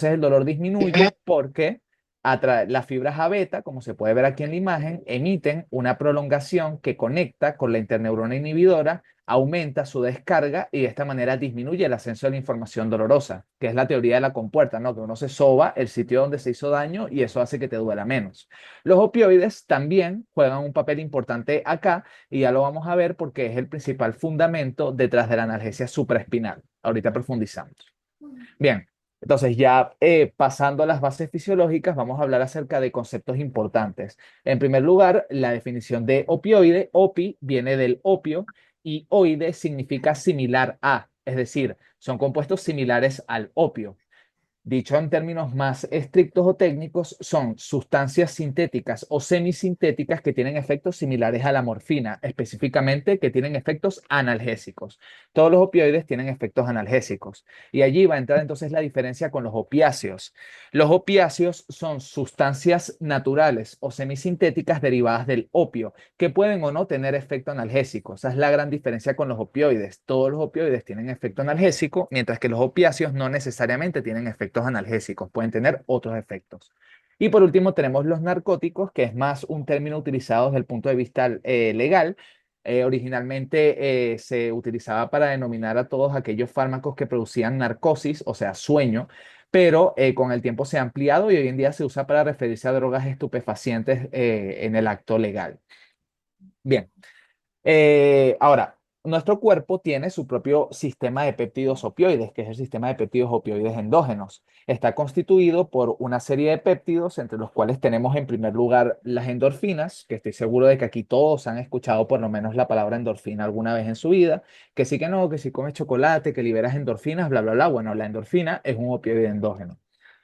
Entonces el dolor disminuye porque las fibras A beta, como se puede ver aquí en la imagen, emiten una prolongación que conecta con la interneurona inhibidora, aumenta su descarga y de esta manera disminuye el ascenso de la información dolorosa, que es la teoría de la compuerta, ¿no? Que uno se soba el sitio donde se hizo daño y eso hace que te duela menos. Los opioides también juegan un papel importante acá y ya lo vamos a ver porque es el principal fundamento detrás de la analgesia supraespinal. Ahorita profundizamos. Bien, entonces ya pasando a las bases fisiológicas, vamos a hablar acerca de conceptos importantes. En primer lugar, la definición de opioide. Opi viene del opio y oide significa similar a, es decir, son compuestos similares al opio. Dicho en términos más estrictos o técnicos, son sustancias sintéticas o semisintéticas que tienen efectos similares a la morfina, específicamente que tienen efectos analgésicos. Todos los opioides tienen efectos analgésicos. Y allí va a entrar entonces la diferencia con los opiáceos. Los opiáceos son sustancias naturales o semisintéticas derivadas del opio, que pueden o no tener efecto analgésico. Esa es la gran diferencia con los opioides. Todos los opioides tienen efecto analgésico, mientras que los opiáceos no necesariamente tienen efectos analgésicos, pueden tener otros efectos. Y por último tenemos los narcóticos, que es más un término utilizado desde el punto de vista legal. Originalmente se utilizaba para denominar a todos aquellos fármacos que producían narcosis, o sea, sueño, pero con el tiempo se ha ampliado y hoy en día se usa para referirse a drogas estupefacientes en el acto legal. Bien. Ahora, nuestro cuerpo tiene su propio sistema de péptidos opioides, que es el sistema de péptidos opioides endógenos. Está constituido por una serie de péptidos, entre los cuales tenemos en primer lugar las endorfinas, que estoy seguro de que aquí todos han escuchado por lo menos la palabra endorfina alguna vez en su vida, que sí que no, que si comes chocolate, que liberas endorfinas, bla, bla, bla. Bueno, la endorfina es un opioide endógeno.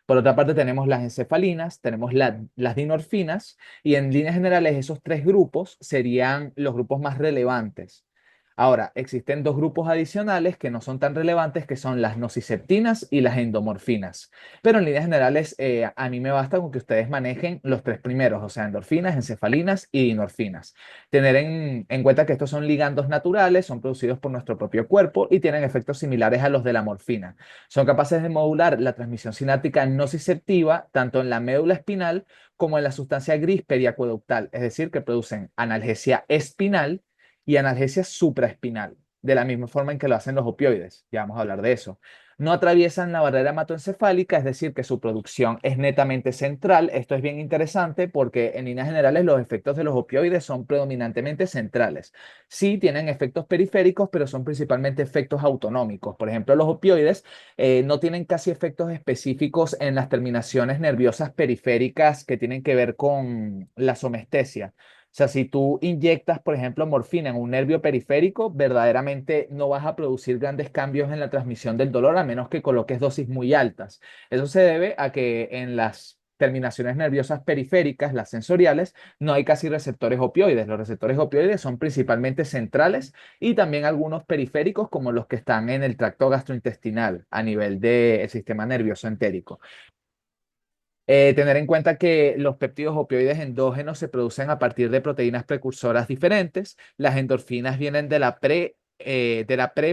Por otra parte, tenemos las encefalinas, tenemos las dinorfinas, y en líneas generales esos tres grupos serían los grupos más relevantes. Ahora, existen dos grupos adicionales que no son tan relevantes, que son las nociceptinas y las endomorfinas. Pero en líneas generales, a mí me basta con que ustedes manejen los tres primeros, o sea, endorfinas, encefalinas y dinorfinas. Tener en cuenta que estos son ligandos naturales, son producidos por nuestro propio cuerpo y tienen efectos similares a los de la morfina. Son capaces de modular la transmisión sináptica nociceptiva tanto en la médula espinal como en la sustancia gris periacueductal, es decir, que producen analgesia espinal y analgesia supraespinal, de la misma forma en que lo hacen los opioides. Ya vamos a hablar de eso. No atraviesan la barrera hematoencefálica, es decir, que su producción es netamente central. Esto es bien interesante porque en líneas generales los efectos de los opioides son predominantemente centrales. Sí tienen efectos periféricos, pero son principalmente efectos autonómicos. Por ejemplo, los opioides no tienen casi efectos específicos en las terminaciones nerviosas periféricas que tienen que ver con la somestesia. O sea, si tú inyectas, por ejemplo, morfina en un nervio periférico, verdaderamente no vas a producir grandes cambios en la transmisión del dolor a menos que coloques dosis muy altas. Eso se debe a que en las terminaciones nerviosas periféricas, las sensoriales, no hay casi receptores opioides. Los receptores opioides son principalmente centrales y también algunos periféricos como los que están en el tracto gastrointestinal a nivel del sistema nervioso entérico. Tener en cuenta que los péptidos opioides endógenos se producen a partir de proteínas precursoras diferentes. Las endorfinas vienen de la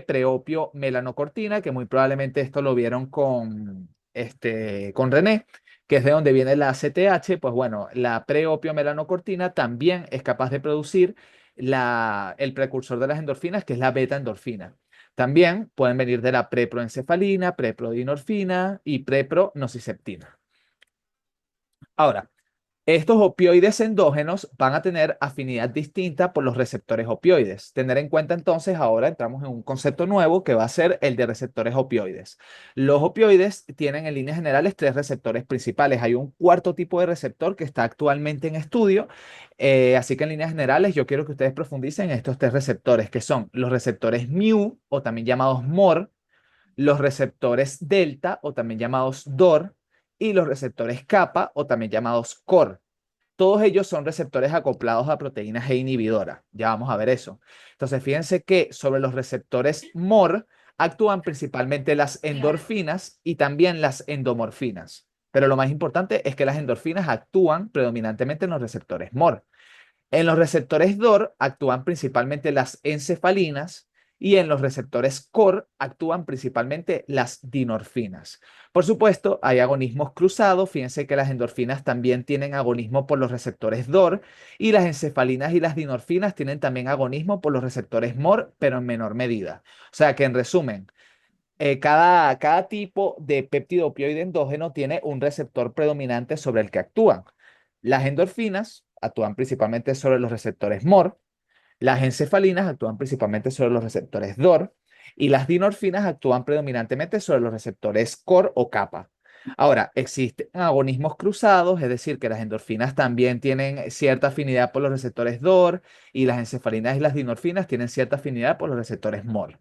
preopio melanocortina, que muy probablemente esto lo vieron con René, que es de donde viene la ACTH. Pues bueno, la preopio melanocortina también es capaz de producir el precursor de las endorfinas, que es la beta endorfina. También pueden venir de la preproencefalina, preprodinorfina y prepronociceptina. Ahora, estos opioides endógenos van a tener afinidad distinta por los receptores opioides. Tener en cuenta entonces, ahora entramos en un concepto nuevo que va a ser el de receptores opioides. Los opioides tienen en líneas generales tres receptores principales. Hay un cuarto tipo de receptor que está actualmente en estudio. Así que en líneas generales yo quiero que ustedes profundicen en estos tres receptores, que son los receptores mu o también llamados MOR, los receptores delta o también llamados DOR y los receptores kappa o también llamados COR. Todos ellos son receptores acoplados a proteínas E inhibidora. Ya vamos a ver eso. Entonces, fíjense que sobre los receptores MOR actúan principalmente las endorfinas y también las endomorfinas. Pero lo más importante es que las endorfinas actúan predominantemente en los receptores MOR. En los receptores DOR actúan principalmente las encefalinas y en los receptores core actúan principalmente las dinorfinas. Por supuesto, hay agonismos cruzados. Fíjense que las endorfinas también tienen agonismo por los receptores DOR y las encefalinas y las dinorfinas tienen también agonismo por los receptores MOR, pero en menor medida. O sea que en resumen, cada tipo de péptido opioide endógeno tiene un receptor predominante sobre el que actúan. Las endorfinas actúan principalmente sobre los receptores MOR, las encefalinas actúan principalmente sobre los receptores DOR y las dinorfinas actúan predominantemente sobre los receptores COR o kappa. Ahora, existen agonismos cruzados, es decir, que las endorfinas también tienen cierta afinidad por los receptores DOR y las encefalinas y las dinorfinas tienen cierta afinidad por los receptores MOR.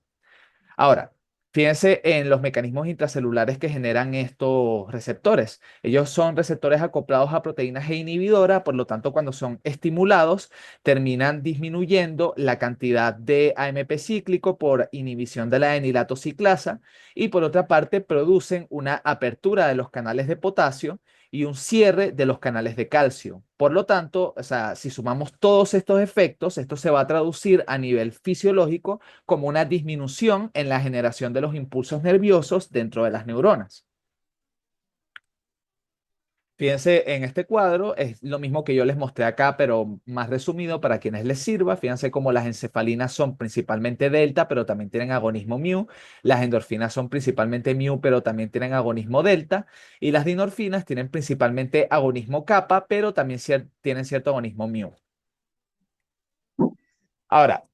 Ahora, fíjense en los mecanismos intracelulares que generan estos receptores. Ellos son receptores acoplados a proteínas e inhibidora, por lo tanto, cuando son estimulados, terminan disminuyendo la cantidad de AMP cíclico por inhibición de la enilato ciclasa y por otra parte producen una apertura de los canales de potasio y un cierre de los canales de calcio. Por lo tanto, o sea, si sumamos todos estos efectos, esto se va a traducir a nivel fisiológico como una disminución en la generación de los impulsos nerviosos dentro de las neuronas. Fíjense en este cuadro, es lo mismo que yo les mostré acá, pero más resumido para quienes les sirva. Fíjense cómo las encefalinas son principalmente delta, pero también tienen agonismo mu. Las endorfinas son principalmente mu, pero también tienen agonismo delta. Y las dinorfinas tienen principalmente agonismo kappa, pero también tienen cierto agonismo mu. Ahora,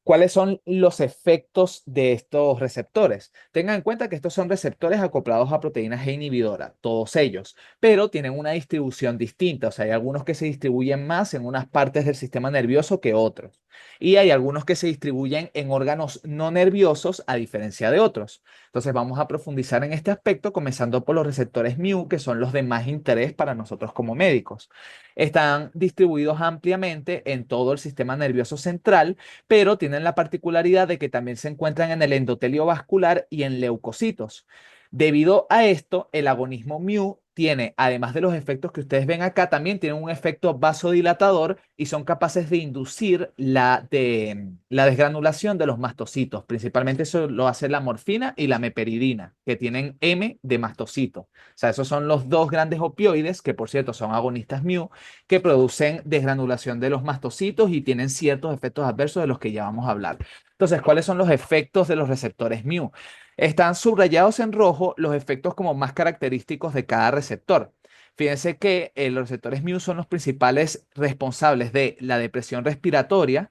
¿cuáles son los efectos de estos receptores? Tengan en cuenta que estos son receptores acoplados a proteínas e inhibidora, todos ellos, pero tienen una distribución distinta. O sea, hay algunos que se distribuyen más en unas partes del sistema nervioso que otros. Y hay algunos que se distribuyen en órganos no nerviosos a diferencia de otros. Entonces, vamos a profundizar en este aspecto, comenzando por los receptores mu, que son los de más interés para nosotros como médicos. Están distribuidos ampliamente en todo el sistema nervioso central, pero tienen la particularidad de que también se encuentran en el endotelio vascular y en leucocitos. Debido a esto, el agonismo mu tiene, además de los efectos que ustedes ven acá, también tiene un efecto vasodilatador y son capaces de inducir la desgranulación de los mastocitos. Principalmente eso lo hace la morfina y la meperidina, que tienen M de mastocito. O sea, esos son los dos grandes opioides, que por cierto son agonistas mu, que producen desgranulación de los mastocitos y tienen ciertos efectos adversos de los que ya vamos a hablar. Entonces, ¿cuáles son los efectos de los receptores mu? Están subrayados en rojo los efectos como más característicos de cada receptor. Fíjense que los receptores mu son los principales responsables de la depresión respiratoria,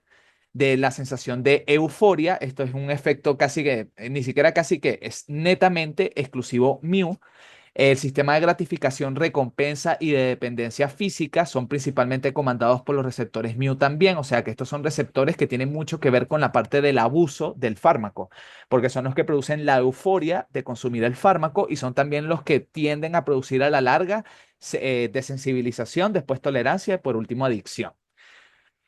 de la sensación de euforia. Esto es un efecto casi que, ni siquiera casi que, es netamente exclusivo mu. El sistema de gratificación, recompensa y de dependencia física son principalmente comandados por los receptores mu también, o sea que estos son receptores que tienen mucho que ver con la parte del abuso del fármaco, porque son los que producen la euforia de consumir el fármaco y son también los que tienden a producir a la larga desensibilización, después tolerancia y por último adicción.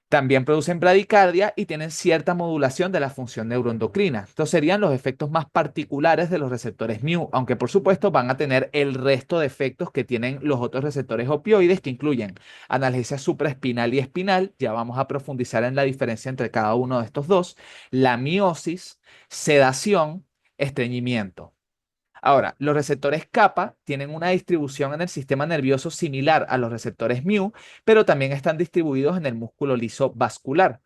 También producen bradicardia y tienen cierta modulación de la función neuroendocrina. Estos serían los efectos más particulares de los receptores mu, aunque por supuesto van a tener el resto de efectos que tienen los otros receptores opioides, que incluyen analgesia supraespinal y espinal. Ya vamos a profundizar en la diferencia entre cada uno de estos dos. La miosis, sedación, estreñimiento. Ahora, los receptores kappa tienen una distribución en el sistema nervioso similar a los receptores mu, pero también están distribuidos en el músculo liso vascular.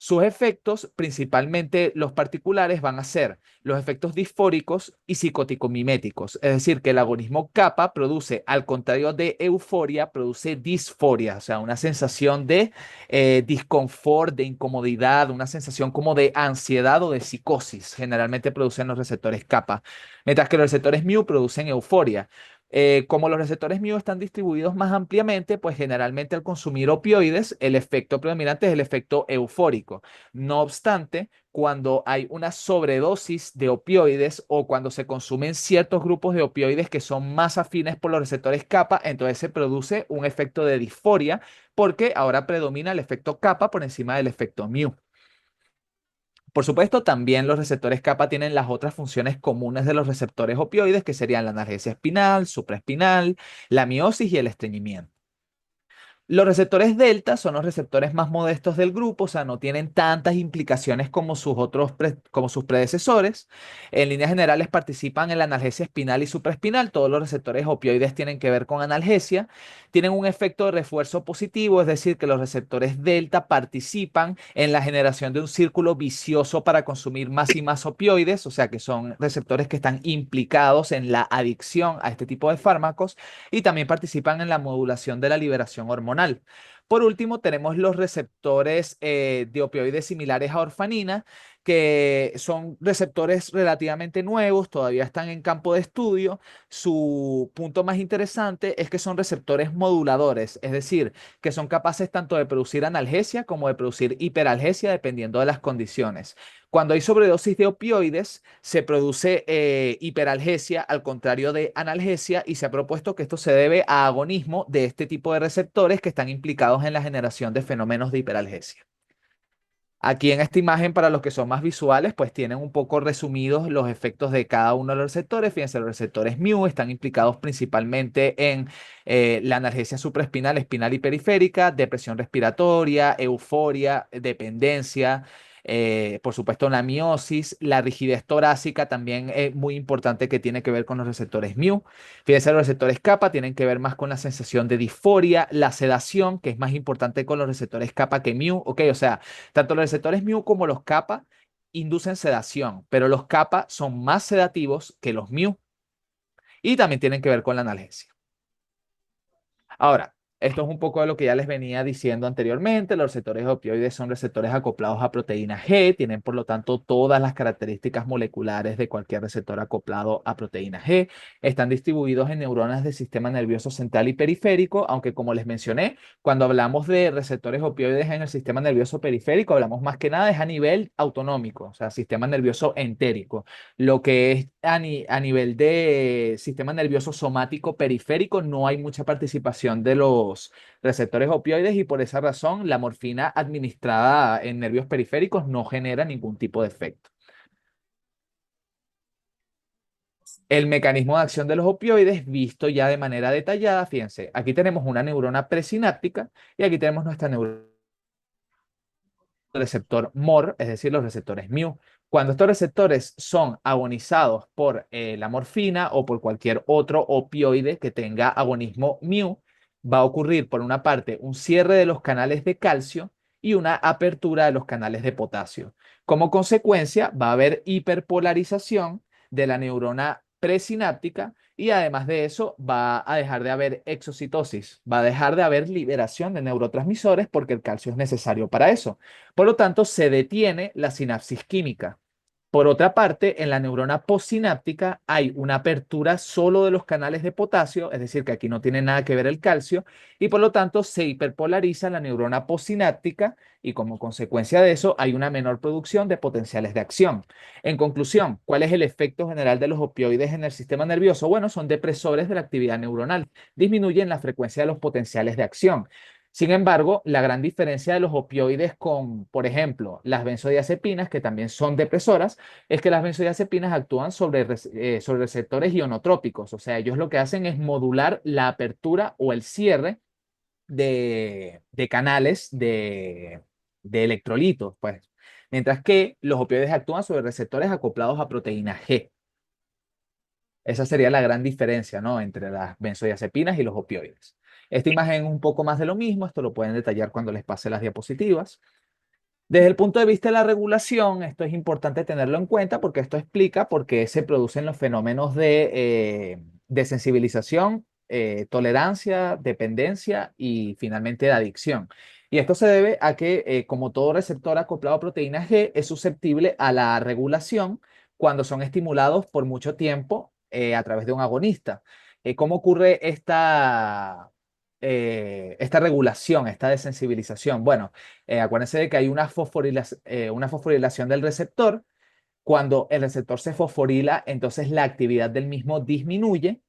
Sus efectos, principalmente los particulares, van a ser los efectos disfóricos y psicótico-miméticos. Es decir, que el agonismo kappa produce, al contrario de euforia, produce disforia, o sea, una sensación de disconfort, de incomodidad, una sensación como de ansiedad o de psicosis. Generalmente producen los receptores kappa, mientras que los receptores mu producen euforia. Como los receptores mu están distribuidos más ampliamente, pues generalmente al consumir opioides, el efecto predominante es el efecto eufórico. No obstante, cuando hay una sobredosis de opioides o cuando se consumen ciertos grupos de opioides que son más afines por los receptores kappa, entonces se produce un efecto de disforia porque ahora predomina el efecto kappa por encima del efecto mu. Por supuesto, también los receptores kappa tienen las otras funciones comunes de los receptores opioides, que serían la analgesia espinal, supraespinal, la miosis y el estreñimiento. Los receptores delta son los receptores más modestos del grupo, o sea, no tienen tantas implicaciones como como sus predecesores. En líneas generales participan en la analgesia espinal y supraespinal. Todos los receptores opioides tienen que ver con analgesia. Tienen un efecto de refuerzo positivo, es decir, que los receptores delta participan en la generación de un círculo vicioso para consumir más y más opioides, o sea, que son receptores que están implicados en la adicción a este tipo de fármacos y también participan en la modulación de la liberación hormonal. Por último, tenemos los receptores de opioides similares a orfanina, que son receptores relativamente nuevos, todavía están en campo de estudio. Su punto más interesante es que son receptores moduladores, es decir, que son capaces tanto de producir analgesia como de producir hiperalgesia dependiendo de las condiciones. Cuando hay sobredosis de opioides, se produce hiperalgesia al contrario de analgesia y se ha propuesto que esto se debe a agonismo de este tipo de receptores que están implicados en la generación de fenómenos de hiperalgesia. Aquí en esta imagen, para los que son más visuales, pues tienen un poco resumidos los efectos de cada uno de los receptores. Fíjense, los receptores mu están implicados principalmente en la analgesia supraespinal, espinal y periférica, depresión respiratoria, euforia, dependencia, por supuesto la miosis, la rigidez torácica también es muy importante que tiene que ver con los receptores mu. Fíjense, los receptores kappa tienen que ver más con la sensación de disforia, la sedación, que es más importante con los receptores kappa que mu, ok, o sea, tanto los receptores mu como los kappa inducen sedación, pero los kappa son más sedativos que los mu y también tienen que ver con la analgesia. Ahora, esto es un poco de lo que ya les venía diciendo anteriormente. Los receptores opioides son receptores acoplados a proteína G, tienen por lo tanto todas las características moleculares de cualquier receptor acoplado a proteína G. Están distribuidos en neuronas del sistema nervioso central y periférico, aunque como les mencioné, cuando hablamos de receptores opioides en el sistema nervioso periférico, hablamos más que nada es a nivel autonómico, o sea, sistema nervioso entérico. Lo que es a nivel de sistema nervioso somático periférico, no hay mucha participación de los receptores opioides y por esa razón la morfina administrada en nervios periféricos no genera ningún tipo de efecto. El mecanismo de acción de los opioides visto ya de manera detallada, fíjense, aquí tenemos una neurona presináptica y aquí tenemos nuestra neurona receptor MOR, es decir, los receptores mu. Cuando estos receptores son agonizados por la morfina o por cualquier otro opioide que tenga agonismo mu, va a ocurrir por una parte un cierre de los canales de calcio y una apertura de los canales de potasio. Como consecuencia, va a haber hiperpolarización de la neurona presináptica y además de eso va a dejar de haber exocitosis, va a dejar de haber liberación de neurotransmisores porque el calcio es necesario para eso. Por lo tanto, se detiene la sinapsis química. Por otra parte, en la neurona postsináptica hay una apertura solo de los canales de potasio, es decir, que aquí no tiene nada que ver el calcio, y por lo tanto se hiperpolariza la neurona postsináptica y como consecuencia de eso hay una menor producción de potenciales de acción. En conclusión, ¿cuál es el efecto general de los opioides en el sistema nervioso? Bueno, son depresores de la actividad neuronal, disminuyen la frecuencia de los potenciales de acción. Sin embargo, la gran diferencia de los opioides con, por ejemplo, las benzodiazepinas, que también son depresoras, es que las benzodiazepinas actúan sobre receptores ionotrópicos, o sea, ellos lo que hacen es modular la apertura o el cierre de canales de electrolitos, pues. Mientras que los opioides actúan sobre receptores acoplados a proteína G. Esa sería la gran diferencia, ¿no? Entre las benzodiazepinas y los opioides. Esta imagen es un poco más de lo mismo, esto lo pueden detallar cuando les pase las diapositivas. Desde el punto de vista de la regulación, esto es importante tenerlo en cuenta porque esto explica por qué se producen los fenómenos de sensibilización, tolerancia, dependencia y finalmente de adicción. Y esto se debe a que, como todo receptor acoplado a proteína G, es susceptible a la regulación cuando son estimulados por mucho tiempo a través de un agonista. ¿Cómo ocurre esta regulación, esta desensibilización? Bueno, acuérdense de que hay una fosforilación del receptor. Cuando el receptor se fosforila, entonces la actividad del mismo disminuye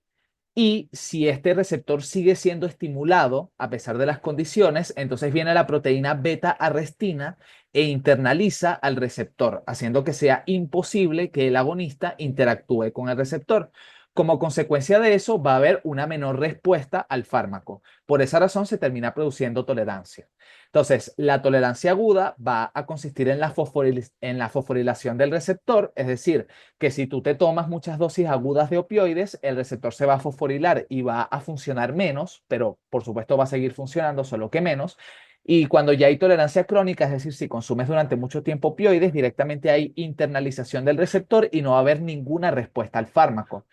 y si este receptor sigue siendo estimulado a pesar de las condiciones, entonces viene la proteína beta-arrestina e internaliza al receptor, haciendo que sea imposible que el agonista interactúe con el receptor. Como consecuencia de eso, va a haber una menor respuesta al fármaco. Por esa razón se termina produciendo tolerancia. Entonces, la tolerancia aguda va a consistir en en la fosforilación del receptor, es decir, que si tú te tomas muchas dosis agudas de opioides, el receptor se va a fosforilar y va a funcionar menos, pero por supuesto va a seguir funcionando, solo que menos. Y cuando ya hay tolerancia crónica, es decir, si consumes durante mucho tiempo opioides, directamente hay internalización del receptor y no va a haber ninguna respuesta al fármaco.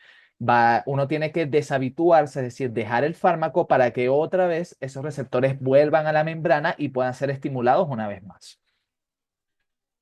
Uno tiene que deshabituarse, es decir, dejar el fármaco para que otra vez esos receptores vuelvan a la membrana y puedan ser estimulados una vez más.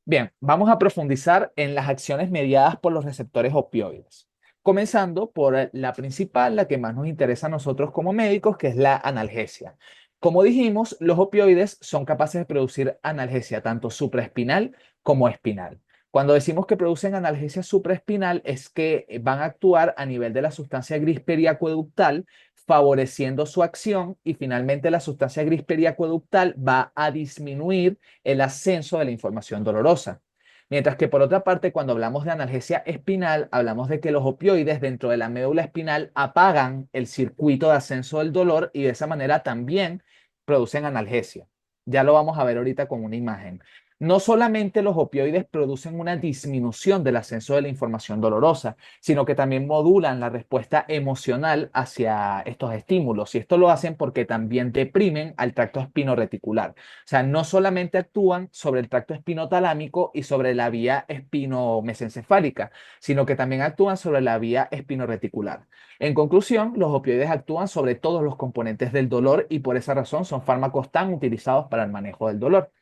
Bien, vamos a profundizar en las acciones mediadas por los receptores opioides. Comenzando por la principal, la que más nos interesa a nosotros como médicos, que es la analgesia. Como dijimos, los opioides son capaces de producir analgesia tanto supraespinal como espinal. Cuando decimos que producen analgesia supraespinal es que van a actuar a nivel de la sustancia gris periacueductal, favoreciendo su acción y finalmente la sustancia gris periacueductal va a disminuir el ascenso de la información dolorosa. Mientras que por otra parte, cuando hablamos de analgesia espinal, hablamos de que los opioides dentro de la médula espinal apagan el circuito de ascenso del dolor y de esa manera también producen analgesia. Ya lo vamos a ver ahorita con una imagen. No solamente los opioides producen una disminución del ascenso de la información dolorosa, sino que también modulan la respuesta emocional hacia estos estímulos. Y esto lo hacen porque también deprimen al tracto espinoreticular. O sea, no solamente actúan sobre el tracto espinotalámico y sobre la vía espinomesencefálica, sino que también actúan sobre la vía espinoreticular. En conclusión, los opioides actúan sobre todos los componentes del dolor y por esa razón son fármacos tan utilizados para el manejo del dolor.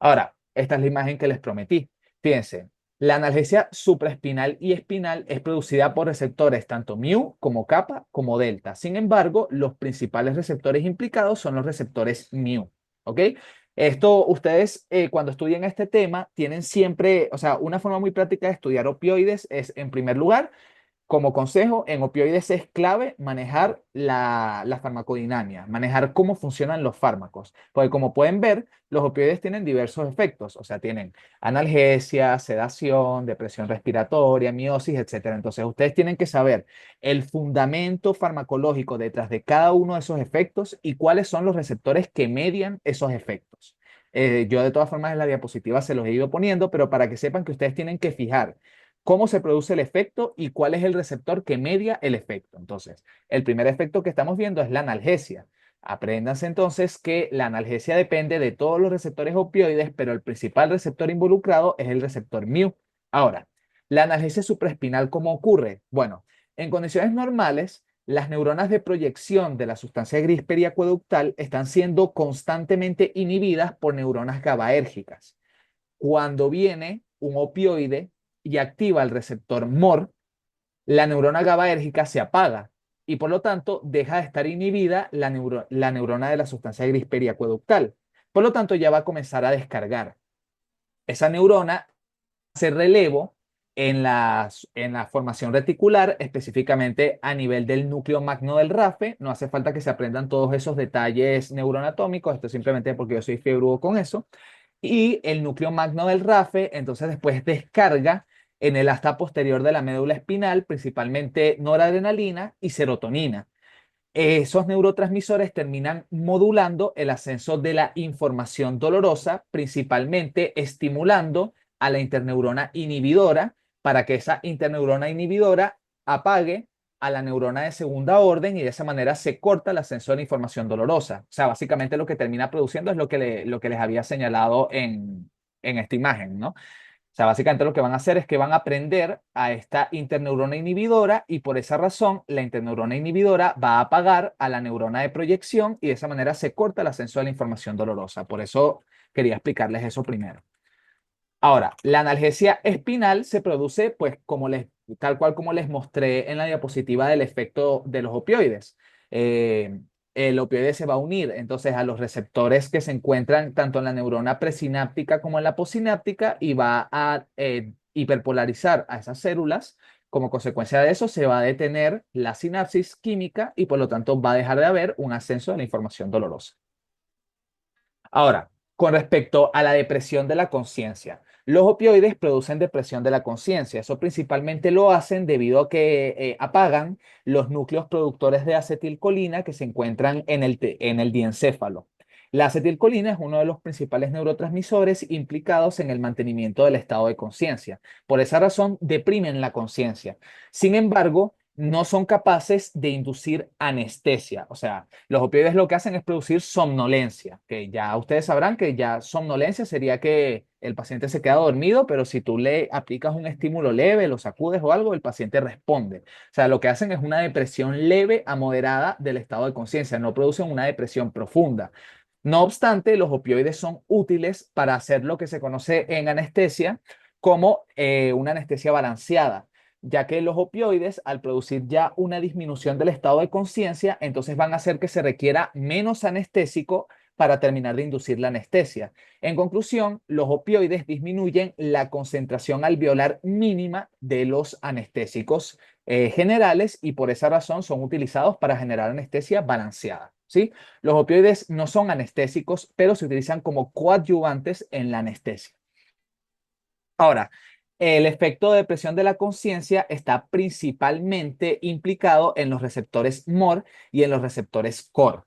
Ahora, esta es la imagen que les prometí. Fíjense, la analgesia supraespinal y espinal es producida por receptores tanto mu como kappa como delta. Sin embargo, los principales receptores implicados son los receptores mu. ¿Ok? Esto, ustedes cuando estudian este tema tienen siempre, o sea, una forma muy práctica de estudiar opioides es, en primer lugar, como consejo, en opioides es clave manejar la farmacodinámica, manejar cómo funcionan los fármacos. Porque como pueden ver, los opioides tienen diversos efectos, o sea, tienen analgesia, sedación, depresión respiratoria, miosis, etcétera. Entonces, ustedes tienen que saber el fundamento farmacológico detrás de cada uno de esos efectos y cuáles son los receptores que median esos efectos. Yo de todas formas en la diapositiva se los he ido poniendo, pero para que sepan que ustedes tienen que fijar cómo se produce el efecto y cuál es el receptor que media el efecto. Entonces, el primer efecto que estamos viendo es la analgesia. Apréndanse entonces que la analgesia depende de todos los receptores opioides, pero el principal receptor involucrado es el receptor mu. Ahora, la analgesia supraespinal, ¿cómo ocurre? Bueno, en condiciones normales, las neuronas de proyección de la sustancia gris periacueductal están siendo constantemente inhibidas por neuronas GABAérgicas. Cuando viene un opioide y activa el receptor MOR, la neurona GABAérgica se apaga y por lo tanto deja de estar inhibida la neurona de la sustancia gris periacueductal. Por lo tanto, ya va a comenzar a descargar. Esa neurona hace relevo en la formación reticular, específicamente a nivel del núcleo magno del RAFE. No hace falta que se aprendan todos esos detalles neuroanatómicos, esto simplemente porque yo soy fiebrudo con eso. Y el núcleo magno del RAFE, entonces después descarga en el asta posterior de la médula espinal, principalmente noradrenalina y serotonina. Esos neurotransmisores terminan modulando el ascenso de la información dolorosa, principalmente estimulando a la interneurona inhibidora para que esa interneurona inhibidora apague a la neurona de segunda orden y de esa manera se corta el ascenso de la información dolorosa. O sea, básicamente lo que termina produciendo es lo que les había señalado en esta imagen, ¿no? O sea, básicamente lo que van a hacer es que van a aprender a esta interneurona inhibidora y por esa razón la interneurona inhibidora va a apagar a la neurona de proyección y de esa manera se corta el ascenso de la información dolorosa. Por eso quería explicarles eso primero. Ahora, la analgesia espinal se produce, pues, tal cual como les mostré en la diapositiva del efecto de los opioides. Eh, el opioide se va a unir entonces a los receptores que se encuentran tanto en la neurona presináptica como en la postsináptica y va a hiperpolarizar a esas células. Como consecuencia de eso, se va a detener la sinapsis química y por lo tanto va a dejar de haber un ascenso de la información dolorosa. Ahora, con respecto a la depresión de la conciencia. Los opioides producen depresión de la conciencia. Eso principalmente lo hacen debido a que apagan los núcleos productores de acetilcolina que se encuentran en el diencéfalo. La acetilcolina es uno de los principales neurotransmisores implicados en el mantenimiento del estado de conciencia. Por esa razón, deprimen la conciencia. Sin embargo, no son capaces de inducir anestesia. O sea, los opioides lo que hacen es producir somnolencia, que ya ustedes sabrán que ya somnolencia sería que el paciente se queda dormido, pero si tú le aplicas un estímulo leve, lo sacudes o algo, el paciente responde. O sea, lo que hacen es una depresión leve a moderada del estado de conciencia, no producen una depresión profunda. No obstante, los opioides son útiles para hacer lo que se conoce en anestesia como una anestesia balanceada, ya que los opioides, al producir ya una disminución del estado de conciencia, entonces van a hacer que se requiera menos anestésico para terminar de inducir la anestesia. En conclusión, los opioides disminuyen la concentración alveolar mínima de los anestésicos generales y por esa razón son utilizados para generar anestesia balanceada. ¿Sí? Los opioides no son anestésicos, pero se utilizan como coadyuvantes en la anestesia. Ahora, el efecto de depresión de la conciencia está principalmente implicado en los receptores MOR y en los receptores CORE.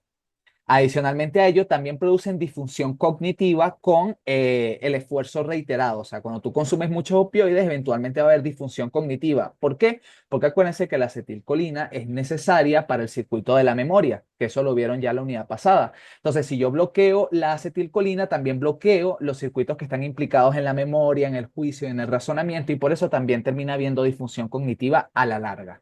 Adicionalmente a ello, también producen disfunción cognitiva con el esfuerzo reiterado. O sea, cuando tú consumes muchos opioides, eventualmente va a haber disfunción cognitiva. ¿Por qué? Porque acuérdense que la acetilcolina es necesaria para el circuito de la memoria, que eso lo vieron ya en la unidad pasada. Entonces, si yo bloqueo la acetilcolina, también bloqueo los circuitos que están implicados en la memoria, en el juicio, en el razonamiento, y por eso también termina habiendo disfunción cognitiva a la larga.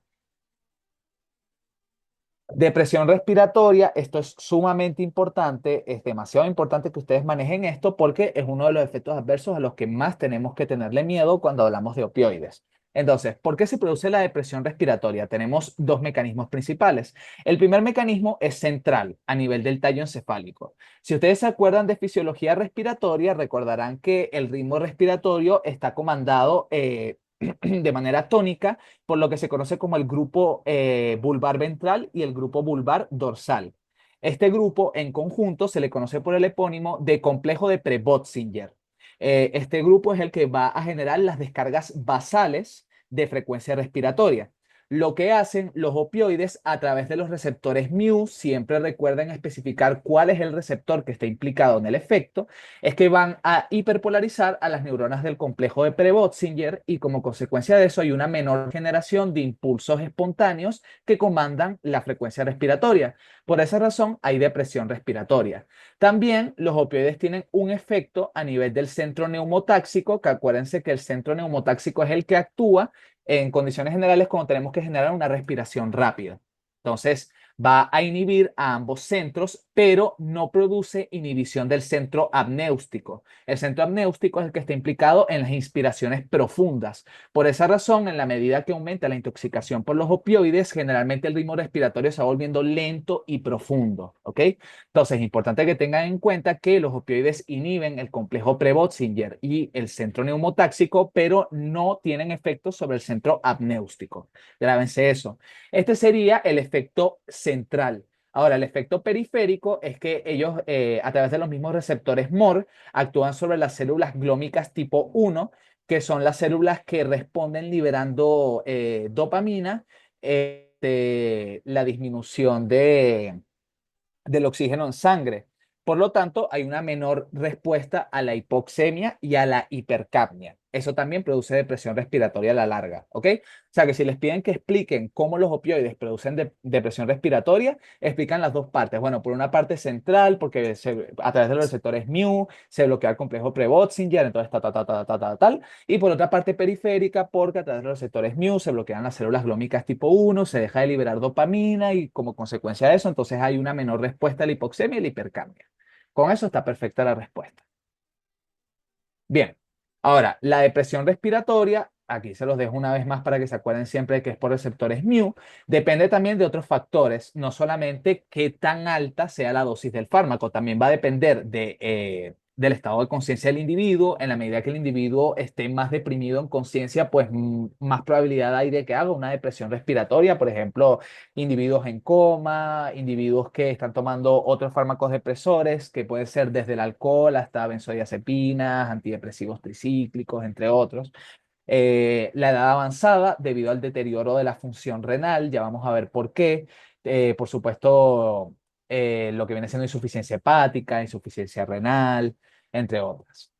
Depresión respiratoria, esto es sumamente importante, es demasiado importante que ustedes manejen esto porque es uno de los efectos adversos a los que más tenemos que tenerle miedo cuando hablamos de opioides. Entonces, ¿por qué se produce la depresión respiratoria? Tenemos dos mecanismos principales. El primer mecanismo es central, a nivel del tallo encefálico. Si ustedes se acuerdan de fisiología respiratoria, recordarán que el ritmo respiratorio está comandado de manera tónica por lo que se conoce como el grupo vulvar ventral y el grupo vulvar dorsal. Este grupo en conjunto se le conoce por el epónimo de complejo de Pre-Botzinger. Este grupo es el que va a generar las descargas basales de frecuencia respiratoria. Lo que hacen los opioides a través de los receptores mu, siempre recuerden especificar cuál es el receptor que está implicado en el efecto, es que van a hiperpolarizar a las neuronas del complejo de Pre-Botzinger y como consecuencia de eso hay una menor generación de impulsos espontáneos que comandan la frecuencia respiratoria. Por esa razón hay depresión respiratoria. También los opioides tienen un efecto a nivel del centro neumotáxico, que acuérdense que el centro neumotáxico es el que actúa en condiciones generales cuando tenemos que generar una respiración rápida. Entonces, va a inhibir a ambos centros, pero no produce inhibición del centro apnéustico. El centro apnéustico es el que está implicado en las inspiraciones profundas. Por esa razón, en la medida que aumenta la intoxicación por los opioides, generalmente el ritmo respiratorio se va volviendo lento y profundo, ¿ok? Entonces, es importante que tengan en cuenta que los opioides inhiben el complejo Pre-Botzinger y el centro neumotáxico, pero no tienen efectos sobre el centro apnéustico. Grábense eso. Este sería el efecto central. Ahora, el efecto periférico es que ellos, a través de los mismos receptores MOR, actúan sobre las células glómicas tipo 1, que son las células que responden liberando dopamina, la disminución del oxígeno en sangre. Por lo tanto, hay una menor respuesta a la hipoxemia y a la hipercapnia. Eso también produce depresión respiratoria a la larga, ¿ok? O sea que si les piden que expliquen cómo los opioides producen depresión respiratoria, explican las dos partes. Bueno, por una parte central, porque a través de los receptores mu se bloquea el complejo Pre-Botzinger, entonces tal. Y por otra parte periférica, porque a través de los receptores mu se bloquean las células glómicas tipo 1, se deja de liberar dopamina y como consecuencia de eso, entonces hay una menor respuesta a la hipoxemia y la hipercapnia. Con eso está perfecta la respuesta. Bien, ahora, la depresión respiratoria, aquí se los dejo una vez más para que se acuerden siempre de que es por receptores mu, depende también de otros factores, no solamente qué tan alta sea la dosis del fármaco, también va a depender de del estado de conciencia del individuo. En la medida que el individuo esté más deprimido en conciencia, pues más probabilidad hay de que haga una depresión respiratoria. Por ejemplo, individuos en coma, individuos que están tomando otros fármacos depresores, que pueden ser desde el alcohol hasta benzodiazepinas, antidepresivos tricíclicos, entre otros. La edad avanzada, debido al deterioro de la función renal, ya vamos a ver por qué. Por supuesto, lo que viene siendo insuficiencia hepática, insuficiencia renal, entre otras.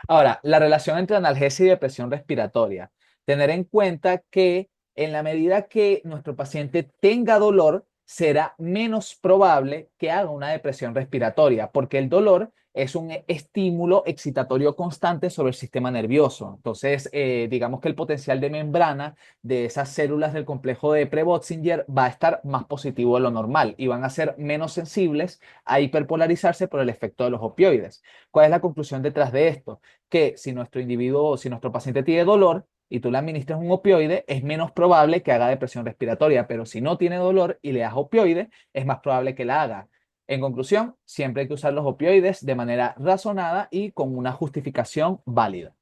Ahora, la relación entre analgesia y depresión respiratoria. Tener en cuenta que en la medida que nuestro paciente tenga dolor, será menos probable que haga una depresión respiratoria, porque el dolor es un estímulo excitatorio constante sobre el sistema nervioso. Entonces, digamos que el potencial de membrana de esas células del complejo de Prevost-Singer va a estar más positivo de lo normal y van a ser menos sensibles a hiperpolarizarse por el efecto de los opioides. ¿Cuál es la conclusión detrás de esto? Que si nuestro individuo, si nuestro paciente tiene dolor y tú le administras un opioide, es menos probable que haga depresión respiratoria, pero si no tiene dolor y le das opioide, es más probable que la haga. En conclusión, siempre hay que usar los opioides de manera razonada y con una justificación válida.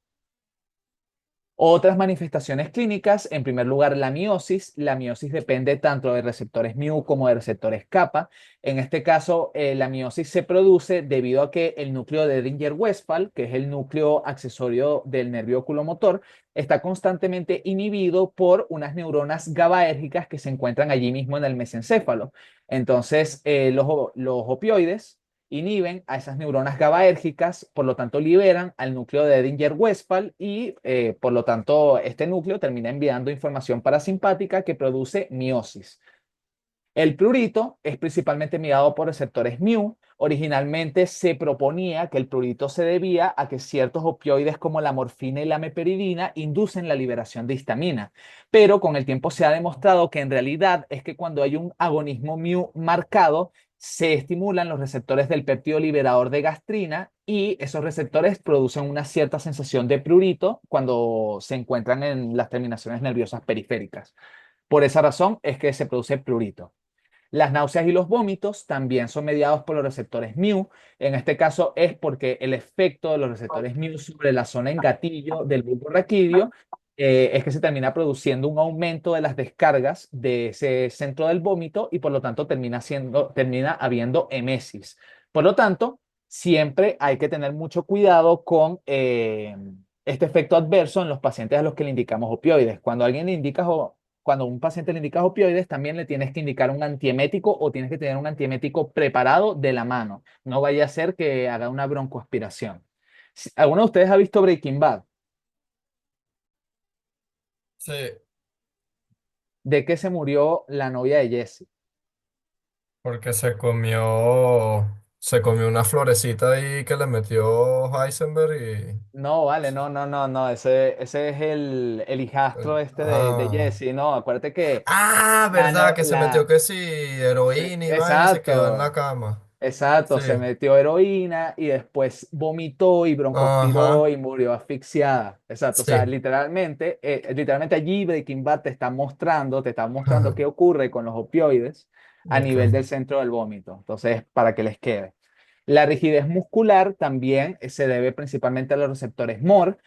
Otras manifestaciones clínicas, en primer lugar, la miosis. La miosis depende tanto de receptores mu como de receptores kappa. En este caso, la miosis se produce debido a que el núcleo de Edinger-Westphal, que es el núcleo accesorio del nervio oculomotor, está constantemente inhibido por unas neuronas GABAérgicas que se encuentran allí mismo en el mesencéfalo. Entonces, los opioides inhiben a esas neuronas GABAérgicas, por lo tanto liberan al núcleo de Edinger-Westphal y por lo tanto este núcleo termina enviando información parasimpática que produce miosis. El prurito es principalmente mediado por receptores mu. Originalmente se proponía que el prurito se debía a que ciertos opioides como la morfina y la meperidina inducen la liberación de histamina, pero con el tiempo se ha demostrado que en realidad es que cuando hay un agonismo mu marcado, se estimulan los receptores del péptido liberador de gastrina y esos receptores producen una cierta sensación de prurito cuando se encuentran en las terminaciones nerviosas periféricas. Por esa razón es que se produce prurito. Las náuseas y los vómitos también son mediados por los receptores mu. En este caso es porque el efecto de los receptores mu sobre la zona en gatillo del bulbo raquídeo es que se termina produciendo un aumento de las descargas de ese centro del vómito y por lo tanto termina habiendo emesis. Por lo tanto, siempre hay que tener mucho cuidado con este efecto adverso en los pacientes a los que le indicamos opioides. Cuando un paciente le indicas opioides, también le tienes que indicar un antiemético o tienes que tener un antiemético preparado de la mano. No vaya a ser que haga una broncoaspiración. ¿Alguno de ustedes ha visto Breaking Bad? Sí, ¿De qué se murió la novia de Jesse? porque se comió una florecita ahí que le metió Heisenberg y... No, vale, no, no, no, no. Ese es el hijastro este de Ah. Jesse. No, acuérdate que Ah, la, verdad, no- que se metió la, que sí, sí, heroína y vaina y se quedó en la exacto. cama. Exacto, Sí. se metió heroína y después vomitó y broncoaspiró Ajá. y murió asfixiada. Exacto, o sea, Sí. literalmente allí Breaking Bad te está mostrando qué ocurre con los opioides a Ok. nivel del centro del vómito. Entonces, para que les quede. La rigidez muscular también se debe principalmente a los receptores MOR,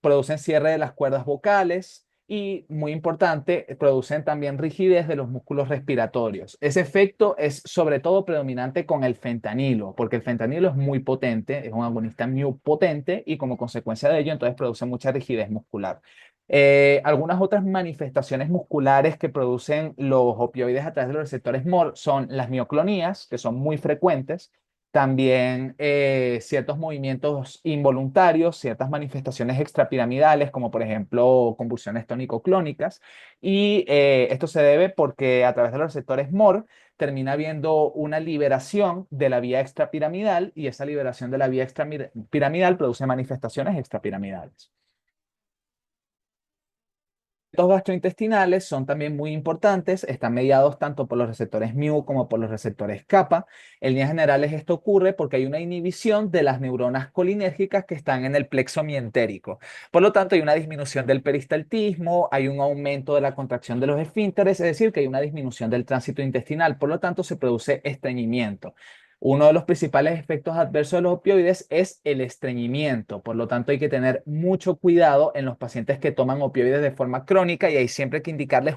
producen cierre de las cuerdas vocales y, muy importante, producen también rigidez de los músculos respiratorios. Ese efecto es sobre todo predominante con el fentanilo, porque el fentanilo es muy potente, es un agonista muy potente y como consecuencia de ello, entonces produce mucha rigidez muscular. Algunas otras manifestaciones musculares que producen los opioides a través de los receptores MOR son las mioclonías, que son muy frecuentes, también ciertos movimientos involuntarios, ciertas manifestaciones extrapiramidales, como por ejemplo convulsiones tónico-clónicas. Y esto se debe porque a través de los receptores MOR termina habiendo una liberación de la vía extrapiramidal y esa liberación de la vía extrapiramidal produce manifestaciones extrapiramidales. Los gastrointestinales son también muy importantes, están mediados tanto por los receptores mu como por los receptores kappa. En líneas generales esto ocurre porque hay una inhibición de las neuronas colinérgicas que están en el plexo mientérico. Por lo tanto, hay una disminución del peristaltismo, hay un aumento de la contracción de los esfínteres, es decir, que hay una disminución del tránsito intestinal. Por lo tanto, se produce estreñimiento. Uno de los principales efectos adversos de los opioides es el estreñimiento. Por lo tanto, hay que tener mucho cuidado en los pacientes que toman opioides de forma crónica y hay siempre que indicarles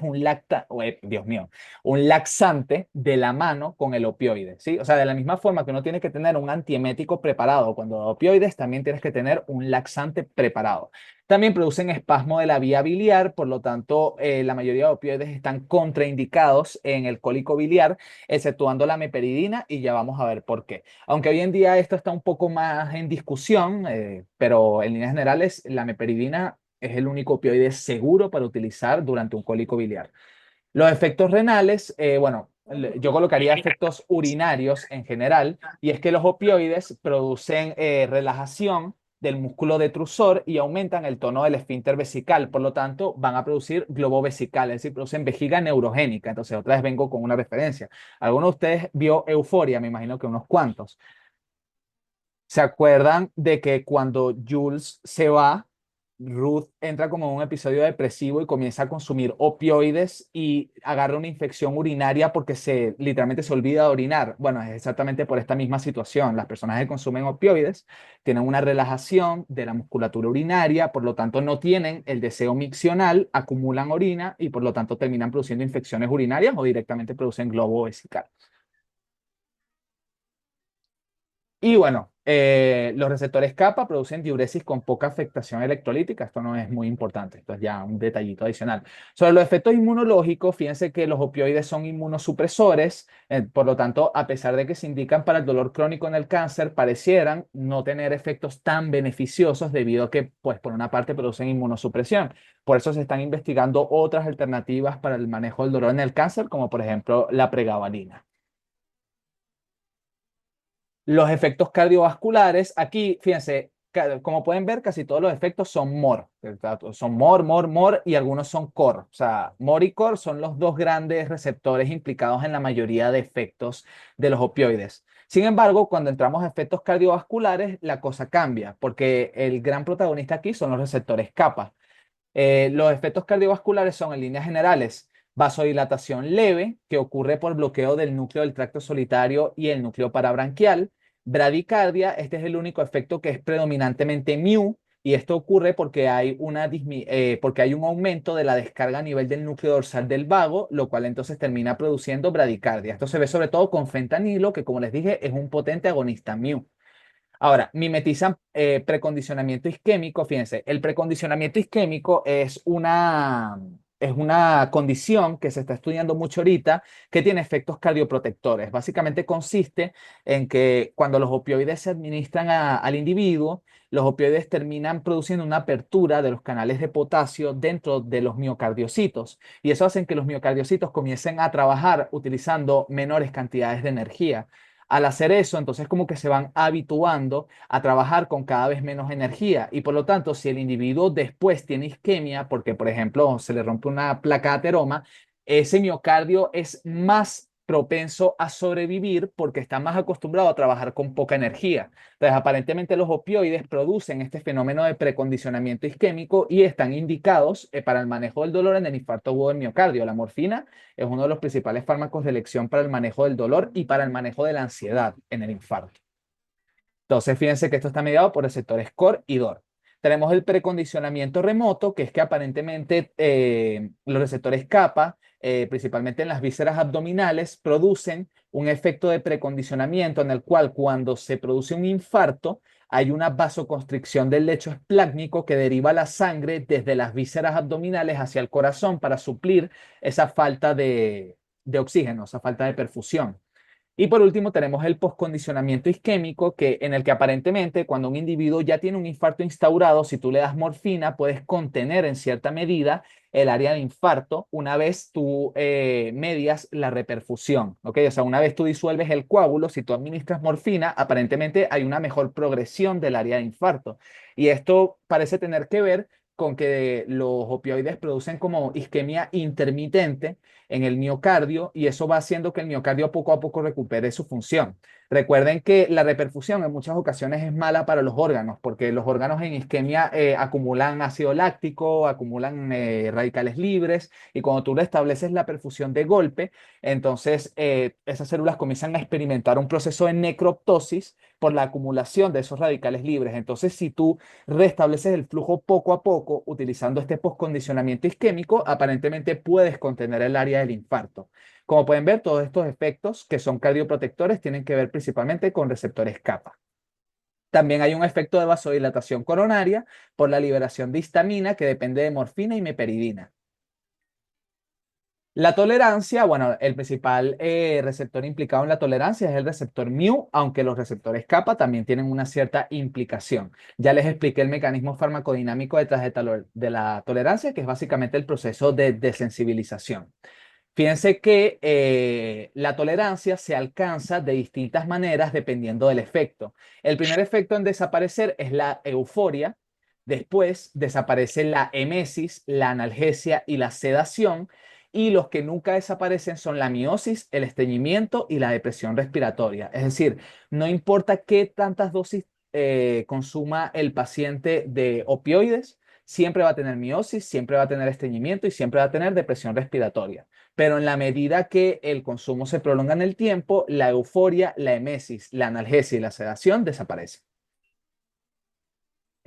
Dios mío, un laxante de la mano con el opioide, ¿sí? O sea, de la misma forma que uno tiene que tener un antiemético preparado cuando da opioides, también tienes que tener un laxante preparado. También producen espasmo de la vía biliar, por lo tanto, la mayoría de opioides están contraindicados en el cólico biliar, exceptuando la meperidina, y ya vamos a ver por qué. Aunque hoy en día esto está un poco más en discusión, pero en líneas generales, la meperidina es el único opioide seguro para utilizar durante un cólico biliar. Los efectos renales, bueno, yo colocaría efectos urinarios en general, y es que los opioides producen relajación del músculo detrusor y aumentan el tono del esfínter vesical, por lo tanto van a producir globo vesical, es decir, producen vejiga neurogénica. Entonces, otra vez vengo con una referencia. ¿Alguno de ustedes vio Euforia? Me imagino que unos cuantos. ¿Se acuerdan de que cuando Jules se va, Ruth entra como en un episodio depresivo y comienza a consumir opioides y agarra una infección urinaria porque literalmente se olvida de orinar? Bueno, es exactamente por esta misma situación. Las personas que consumen opioides tienen una relajación de la musculatura urinaria, por lo tanto no tienen el deseo miccional, acumulan orina y por lo tanto terminan produciendo infecciones urinarias o directamente producen globo vesical. Y bueno, los receptores kappa producen diuresis con poca afectación electrolítica. Esto no es muy importante, esto es ya un detallito adicional. Sobre los efectos inmunológicos, fíjense que los opioides son inmunosupresores, por lo tanto, a pesar de que se indican para el dolor crónico en el cáncer, parecieran no tener efectos tan beneficiosos debido a que, pues, por una parte producen inmunosupresión. Por eso se están investigando otras alternativas para el manejo del dolor en el cáncer, como por ejemplo la pregabalina. Los efectos cardiovasculares, aquí, fíjense, como pueden ver, casi todos los efectos son MOR. Son MOR, MOR, MOR y algunos son COR. O sea, MOR y COR son los dos grandes receptores implicados en la mayoría de efectos de los opioides. Sin embargo, cuando entramos a efectos cardiovasculares, la cosa cambia, porque el gran protagonista aquí son los receptores kappa. Los efectos cardiovasculares son, en líneas generales, vasodilatación leve, que ocurre por bloqueo del núcleo del tracto solitario y el núcleo parabranquial. Bradicardia, este es el único efecto que es predominantemente mu, y esto ocurre porque porque hay un aumento de la descarga a nivel del núcleo dorsal del vago, lo cual entonces termina produciendo bradicardia. Esto se ve sobre todo con fentanilo, que como les dije es un potente agonista mu. Ahora, mimetizan precondicionamiento isquémico. Fíjense, el precondicionamiento isquémico es una condición que se está estudiando mucho ahorita, que tiene efectos cardioprotectores. Básicamente consiste en que cuando los opioides se administran al individuo, los opioides terminan produciendo una apertura de los canales de potasio dentro de los miocardiocitos, y eso hace que los miocardiocitos comiencen a trabajar utilizando menores cantidades de energía. Al hacer eso, entonces como que se van habituando a trabajar con cada vez menos energía, y por lo tanto, si el individuo después tiene isquemia, porque por ejemplo se le rompe una placa de ateroma, ese miocardio es más propenso a sobrevivir porque está más acostumbrado a trabajar con poca energía. Entonces, aparentemente los opioides producen este fenómeno de precondicionamiento isquémico y están indicados para el manejo del dolor en el infarto agudo del miocardio. La morfina es uno de los principales fármacos de elección para el manejo del dolor y para el manejo de la ansiedad en el infarto. Entonces, fíjense que esto está mediado por receptores COR y DOR. Tenemos el precondicionamiento remoto, que es que aparentemente los receptores kappa, principalmente en las vísceras abdominales, producen un efecto de precondicionamiento en el cual cuando se produce un infarto, hay una vasoconstricción del lecho esplácnico que deriva la sangre desde las vísceras abdominales hacia el corazón para suplir esa falta de oxígeno, esa falta de perfusión. Y por último tenemos el poscondicionamiento isquémico, en el que aparentemente cuando un individuo ya tiene un infarto instaurado, si tú le das morfina, puedes contener en cierta medida el área de infarto una vez tú medias la reperfusión, ¿ok? O sea, una vez tú disuelves el coágulo, si tú administras morfina, aparentemente hay una mejor progresión del área de infarto. Y esto parece tener que ver con que los opioides producen como isquemia intermitente en el miocardio y eso va haciendo que el miocardio poco a poco recupere su función. Recuerden que la reperfusión en muchas ocasiones es mala para los órganos, porque los órganos en isquemia acumulan ácido láctico, acumulan radicales libres, y cuando tú restableces la perfusión de golpe, entonces esas células comienzan a experimentar un proceso de necroptosis por la acumulación de esos radicales libres. Entonces, si tú restableces el flujo poco a poco utilizando este postcondicionamiento isquémico, aparentemente puedes contener el área del infarto. Como pueden ver, todos estos efectos que son cardioprotectores tienen que ver principalmente con receptores kappa. También hay un efecto de vasodilatación coronaria por la liberación de histamina que depende de morfina y meperidina. La tolerancia, bueno, el principal receptor implicado en la tolerancia es el receptor mu, aunque los receptores kappa también tienen una cierta implicación. Ya les expliqué el mecanismo farmacodinámico detrás de la tolerancia, que es básicamente el proceso de desensibilización. Fíjense que la tolerancia se alcanza de distintas maneras dependiendo del efecto. El primer efecto en desaparecer es la euforia. Después desaparece la emesis, la analgesia y la sedación. Y los que nunca desaparecen son la miosis, el estreñimiento y la depresión respiratoria. Es decir, no importa qué tantas dosis consuma el paciente de opioides, siempre va a tener miosis, siempre va a tener estreñimiento y siempre va a tener depresión respiratoria. Pero en la medida que el consumo se prolonga en el tiempo, la euforia, la emesis, la analgesia y la sedación desaparecen.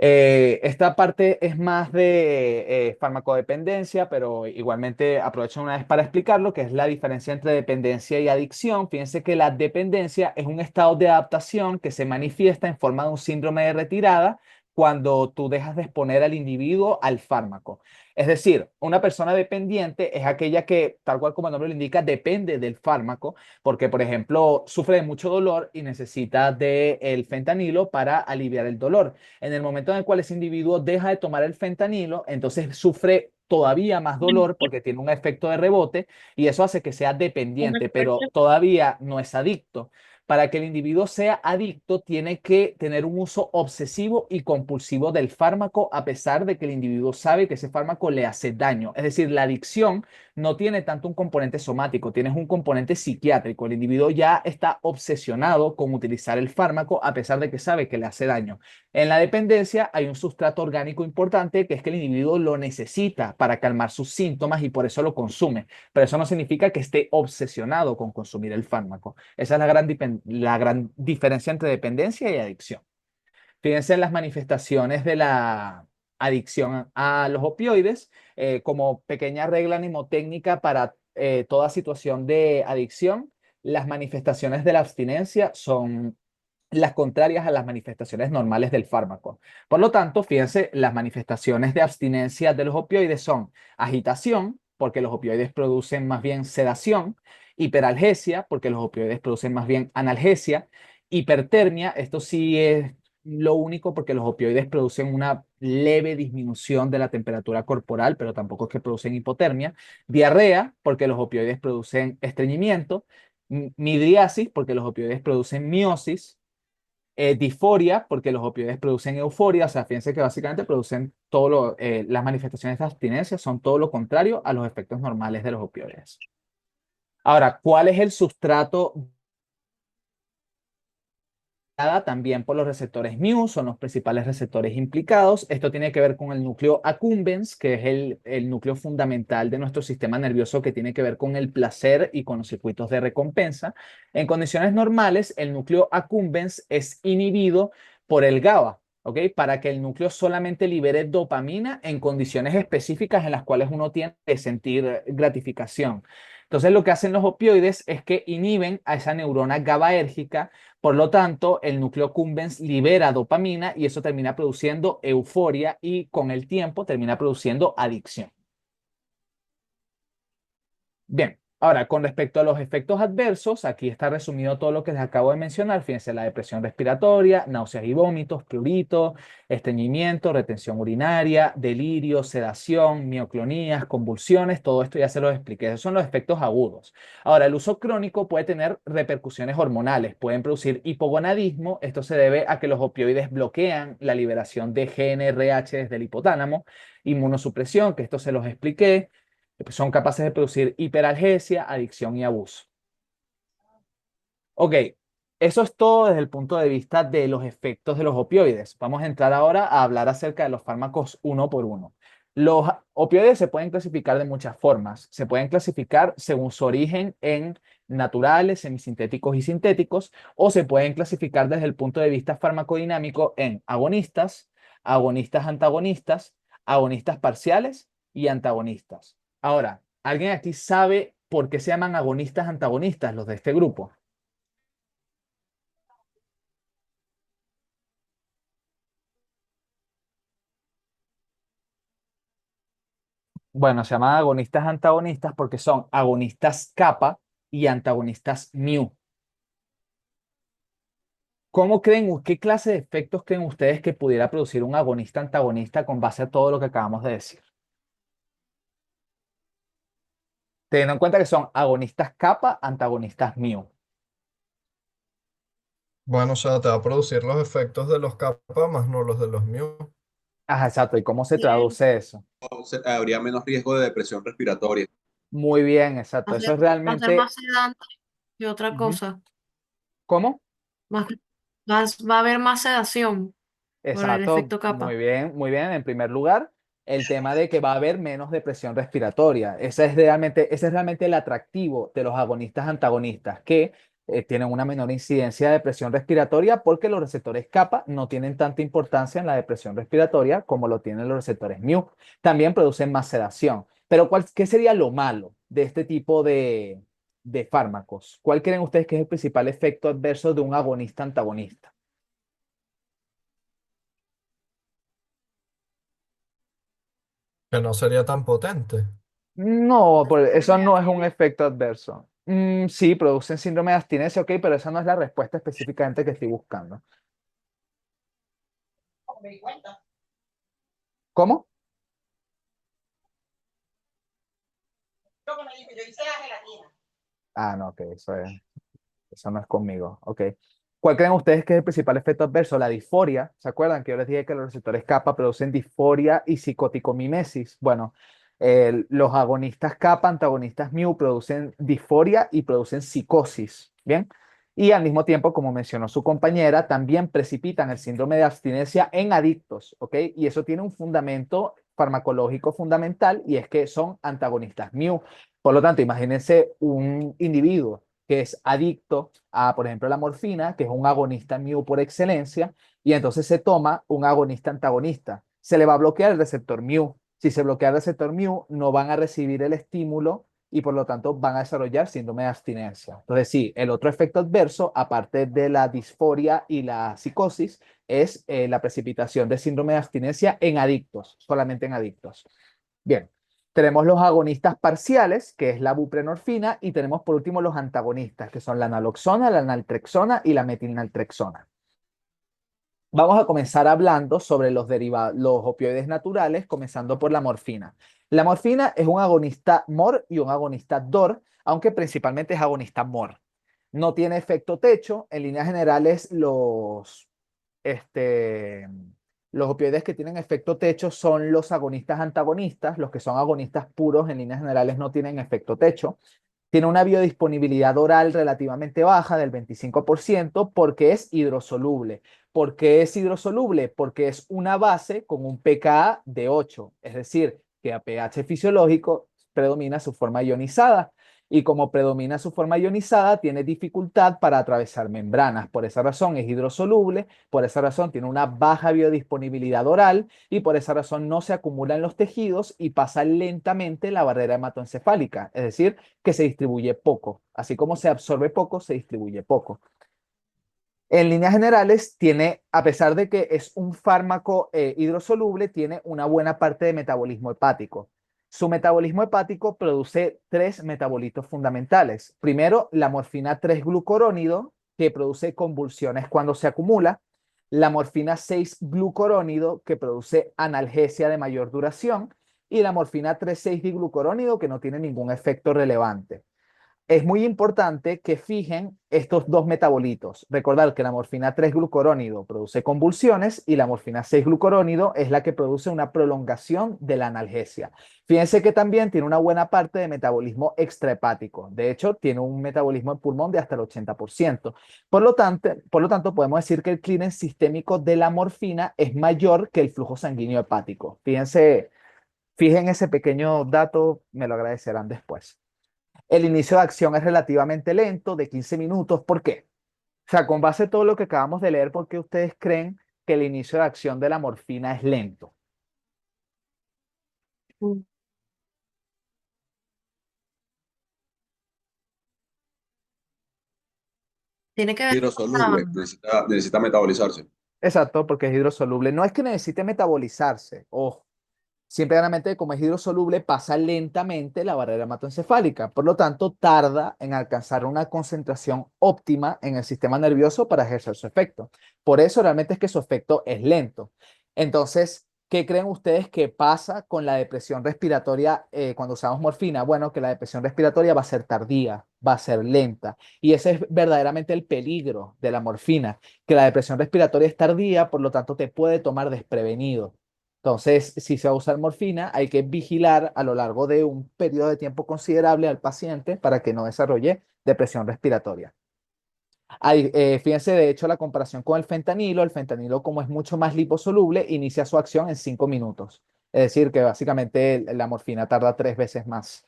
Esta parte es más de farmacodependencia, pero igualmente aprovecho una vez para explicarlo, que es la diferencia entre dependencia y adicción. Fíjense que la dependencia es un estado de adaptación que se manifiesta en forma de un síndrome de retirada cuando tú dejas de exponer al individuo al fármaco. Es decir, una persona dependiente es aquella que, tal cual como el nombre lo indica, depende del fármaco, porque, por ejemplo, sufre de mucho dolor y necesita del fentanilo para aliviar el dolor. En el momento en el cual ese individuo deja de tomar el fentanilo, entonces sufre todavía más dolor porque tiene un efecto de rebote y eso hace que sea dependiente, pero todavía no es adicto. Para que el individuo sea adicto, tiene que tener un uso obsesivo y compulsivo del fármaco, a pesar de que el individuo sabe que ese fármaco le hace daño. Es decir, la adicción no tiene tanto un componente somático, tienes un componente psiquiátrico. El individuo ya está obsesionado con utilizar el fármaco, a pesar de que sabe que le hace daño. En la dependencia hay un sustrato orgánico importante que es que el individuo lo necesita para calmar sus síntomas y por eso lo consume. Pero eso no significa que esté obsesionado con consumir el fármaco. Esa es la gran diferencia entre dependencia y adicción. Fíjense en las manifestaciones de la adicción a los opioides, como pequeña regla mnemotécnica para toda situación de adicción. Las manifestaciones de la abstinencia son las contrarias a las manifestaciones normales del fármaco. Por lo tanto, fíjense, las manifestaciones de abstinencia de los opioides son agitación, porque los opioides producen más bien sedación, hiperalgesia, porque los opioides producen más bien analgesia, hipertermia, esto sí es lo único porque los opioides producen una leve disminución de la temperatura corporal, pero tampoco es que producen hipotermia, diarrea, porque los opioides producen estreñimiento, midriasis, porque los opioides producen miosis, disforia, porque los opioides producen euforia, o sea, fíjense que básicamente producen las manifestaciones de abstinencia son todo lo contrario a los efectos normales de los opioides. Ahora, ¿cuál es el sustrato? También por los receptores mu, son los principales receptores implicados. Esto tiene que ver con el núcleo accumbens, que es el núcleo fundamental de nuestro sistema nervioso que tiene que ver con el placer y con los circuitos de recompensa. En condiciones normales, el núcleo accumbens es inhibido por el GABA, ¿ok? Para que el núcleo solamente libere dopamina en condiciones específicas en las cuales uno tiene que sentir gratificación. Entonces, lo que hacen los opioides es que inhiben a esa neurona GABAérgica. Por lo tanto, el núcleo accumbens libera dopamina y eso termina produciendo euforia y con el tiempo termina produciendo adicción. Bien, Ahora, con respecto a los efectos adversos, aquí está resumido todo lo que les acabo de mencionar. Fíjense, la depresión respiratoria, náuseas y vómitos, prurito, estreñimiento, retención urinaria, delirio, sedación, mioclonías, convulsiones, todo esto ya se los expliqué. Esos son los efectos agudos. Ahora, el uso crónico puede tener repercusiones hormonales, pueden producir hipogonadismo. Esto se debe a que los opioides bloquean la liberación de GnRH desde el hipotálamo, inmunosupresión, que esto se los expliqué, son capaces de producir hiperalgesia, adicción y abuso. Ok, eso es todo desde el punto de vista de los efectos de los opioides. Vamos a entrar ahora a hablar acerca de los fármacos uno por uno. Los opioides se pueden clasificar de muchas formas. Se pueden clasificar según su origen en naturales, semisintéticos y sintéticos, o se pueden clasificar desde el punto de vista farmacodinámico en agonistas, agonistas antagonistas, agonistas parciales y antagonistas. Ahora, ¿alguien aquí sabe por qué se llaman agonistas antagonistas los de este grupo? Bueno, se llaman agonistas antagonistas porque son agonistas kappa y antagonistas mu. ¿Cómo creen, qué clase de efectos creen ustedes que pudiera producir un agonista antagonista con base a todo lo que acabamos de decir? Teniendo en cuenta que son agonistas kappa, antagonistas mu. Bueno, o sea, te va a producir los efectos de los kappa más no los de los mu. Ajá, exacto. ¿Y cómo se Bien, traduce eso? Habría menos riesgo de depresión respiratoria. Muy bien, exacto. va a Eso ser, es va a ser realmente... más sedante que otra Ujú. cosa. ¿Cómo? Más, va a haber más sedación por el Exacto, efecto capa. muy bien, muy bien. En primer lugar, el tema de que va a haber menos depresión respiratoria. Ese es realmente el atractivo de los agonistas antagonistas, que tienen una menor incidencia de depresión respiratoria porque los receptores kappa no tienen tanta importancia en la depresión respiratoria como lo tienen los receptores mu. También producen más sedación. Pero ¿qué sería lo malo de este tipo de fármacos? ¿Cuál creen ustedes que es el principal efecto adverso de un agonista antagonista? Que no sería tan potente. No, eso Síndrome de no es un abstinencia. efecto adverso. Sí, producen síndrome de abstinencia, ok, pero esa no es la respuesta específicamente que estoy buscando. ¿Cómo? Ah, no, ok, eso no es conmigo, ok. ¿Cuál creen ustedes que es el principal efecto adverso? La disforia. ¿Se acuerdan que yo les dije que los receptores kappa producen disforia y psicoticomimesis? Bueno, los agonistas kappa, antagonistas mu, producen disforia y producen psicosis. ¿Bien? Y al mismo tiempo, como mencionó su compañera, también precipitan el síndrome de abstinencia en adictos, ¿ok? Y eso tiene un fundamento farmacológico fundamental y es que son antagonistas mu. Por lo tanto, imagínense un individuo que es adicto a, por ejemplo, la morfina, que es un agonista mu por excelencia, y entonces se toma un agonista antagonista. Se le va a bloquear el receptor mu. Si se bloquea el receptor mu, no van a recibir el estímulo y por lo tanto van a desarrollar síndrome de abstinencia. Entonces, sí, el otro efecto adverso, aparte de la disforia y la psicosis, es la precipitación de síndrome de abstinencia en adictos, solamente en adictos. Bien, tenemos los agonistas parciales, que es la buprenorfina, y tenemos por último los antagonistas, que son la naloxona, la naltrexona y la metilnaltrexona. Vamos a comenzar hablando sobre los derivados, los opioides naturales, comenzando por la morfina. La morfina es un agonista MOR y un agonista DOR, aunque principalmente es agonista MOR. No tiene efecto techo. En líneas generales, este, los opioides que tienen efecto techo son los agonistas antagonistas. Los que son agonistas puros, en líneas generales, no tienen efecto techo. Tiene una biodisponibilidad oral relativamente baja del 25% porque es hidrosoluble. ¿Por qué es hidrosoluble? Porque es una base con un pKa de 8, es decir, que a pH fisiológico predomina su forma ionizada. Y como predomina su forma ionizada, tiene dificultad para atravesar membranas. Por esa razón es hidrosoluble, por esa razón tiene una baja biodisponibilidad oral y por esa razón no se acumula en los tejidos y pasa lentamente la barrera hematoencefálica, es decir, que se distribuye poco. Así como se absorbe poco, se distribuye poco. En líneas generales, tiene, a pesar de que es un fármaco hidrosoluble, tiene una buena parte de metabolismo hepático. Su metabolismo hepático produce tres metabolitos fundamentales. Primero, la morfina 3-glucurónido, que produce convulsiones cuando se acumula. La morfina 6-glucurónido, que produce analgesia de mayor duración. Y la morfina 3,6-diglucurónido, que no tiene ningún efecto relevante. Es muy importante que fijen estos dos metabolitos. Recordar que la morfina 3-glucurónido produce convulsiones y la morfina 6-glucurónido es la que produce una prolongación de la analgesia. Fíjense que también tiene una buena parte de metabolismo extrahepático. De hecho, tiene un metabolismo en pulmón de hasta el 80%. Por lo tanto, podemos decir que el clearance sistémico de la morfina es mayor que el flujo sanguíneo hepático. Fijen ese pequeño dato, me lo agradecerán después. El inicio de acción es relativamente lento, de 15 minutos. ¿Por qué? O sea, con base a todo lo que acabamos de leer, ¿por qué ustedes creen que el inicio de acción de la morfina es lento? Mm. Tiene que ver con Hidrosoluble, necesita metabolizarse. Exacto, porque es hidrosoluble. No es que necesite metabolizarse, ojo. Simplemente, como es hidrosoluble, pasa lentamente la barrera hematoencefálica. Por lo tanto, tarda en alcanzar una concentración óptima en el sistema nervioso para ejercer su efecto. Por eso realmente es que su efecto es lento. Entonces, ¿qué creen ustedes que pasa con la depresión respiratoria cuando usamos morfina? Bueno, que la depresión respiratoria va a ser tardía, va a ser lenta. Y ese es verdaderamente el peligro de la morfina, que la depresión respiratoria es tardía, por lo tanto, te puede tomar desprevenido. Entonces, si se va a usar morfina, hay que vigilar a lo largo de un periodo de tiempo considerable al paciente para que no desarrolle depresión respiratoria. Fíjense, de hecho, la comparación con el fentanilo, como es mucho más liposoluble, inicia su acción en 5 minutos. Es decir, que básicamente la morfina tarda 3 veces más.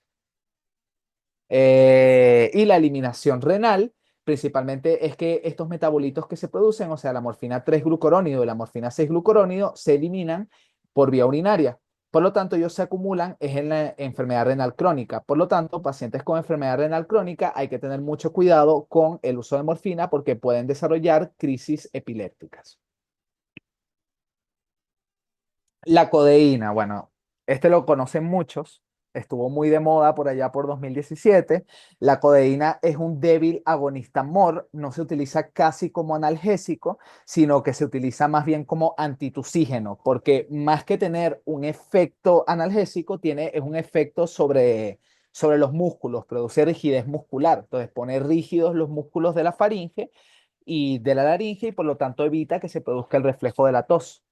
Y la eliminación renal, principalmente, es que estos metabolitos que se producen, o sea, la morfina 3-glucurónido y la morfina 6-glucurónido, se eliminan por vía urinaria. Por lo tanto, ellos se acumulan es en la enfermedad renal crónica. Por lo tanto, pacientes con enfermedad renal crónica hay que tener mucho cuidado con el uso de morfina porque pueden desarrollar crisis epilépticas. La codeína, bueno, este lo conocen muchos, estuvo muy de moda por allá por 2017. La codeína es un débil agonista MOR, no se utiliza casi como analgésico, sino que se utiliza más bien como antitusígeno, porque más que tener un efecto analgésico, es un efecto sobre los músculos, produce rigidez muscular, entonces pone rígidos los músculos de la faringe y de la laringe y por lo tanto evita que se produzca el reflejo de la tos.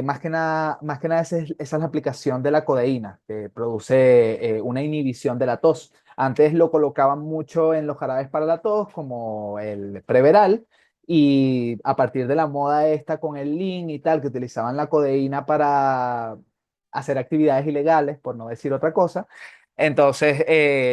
Más que nada esa es la aplicación de la codeína, que produce una inhibición de la tos. Antes lo colocaban mucho en los jarabes para la tos, como el Preveral, y a partir de la moda esta con el Lean y tal, que utilizaban la codeína para hacer actividades ilegales, por no decir otra cosa, entonces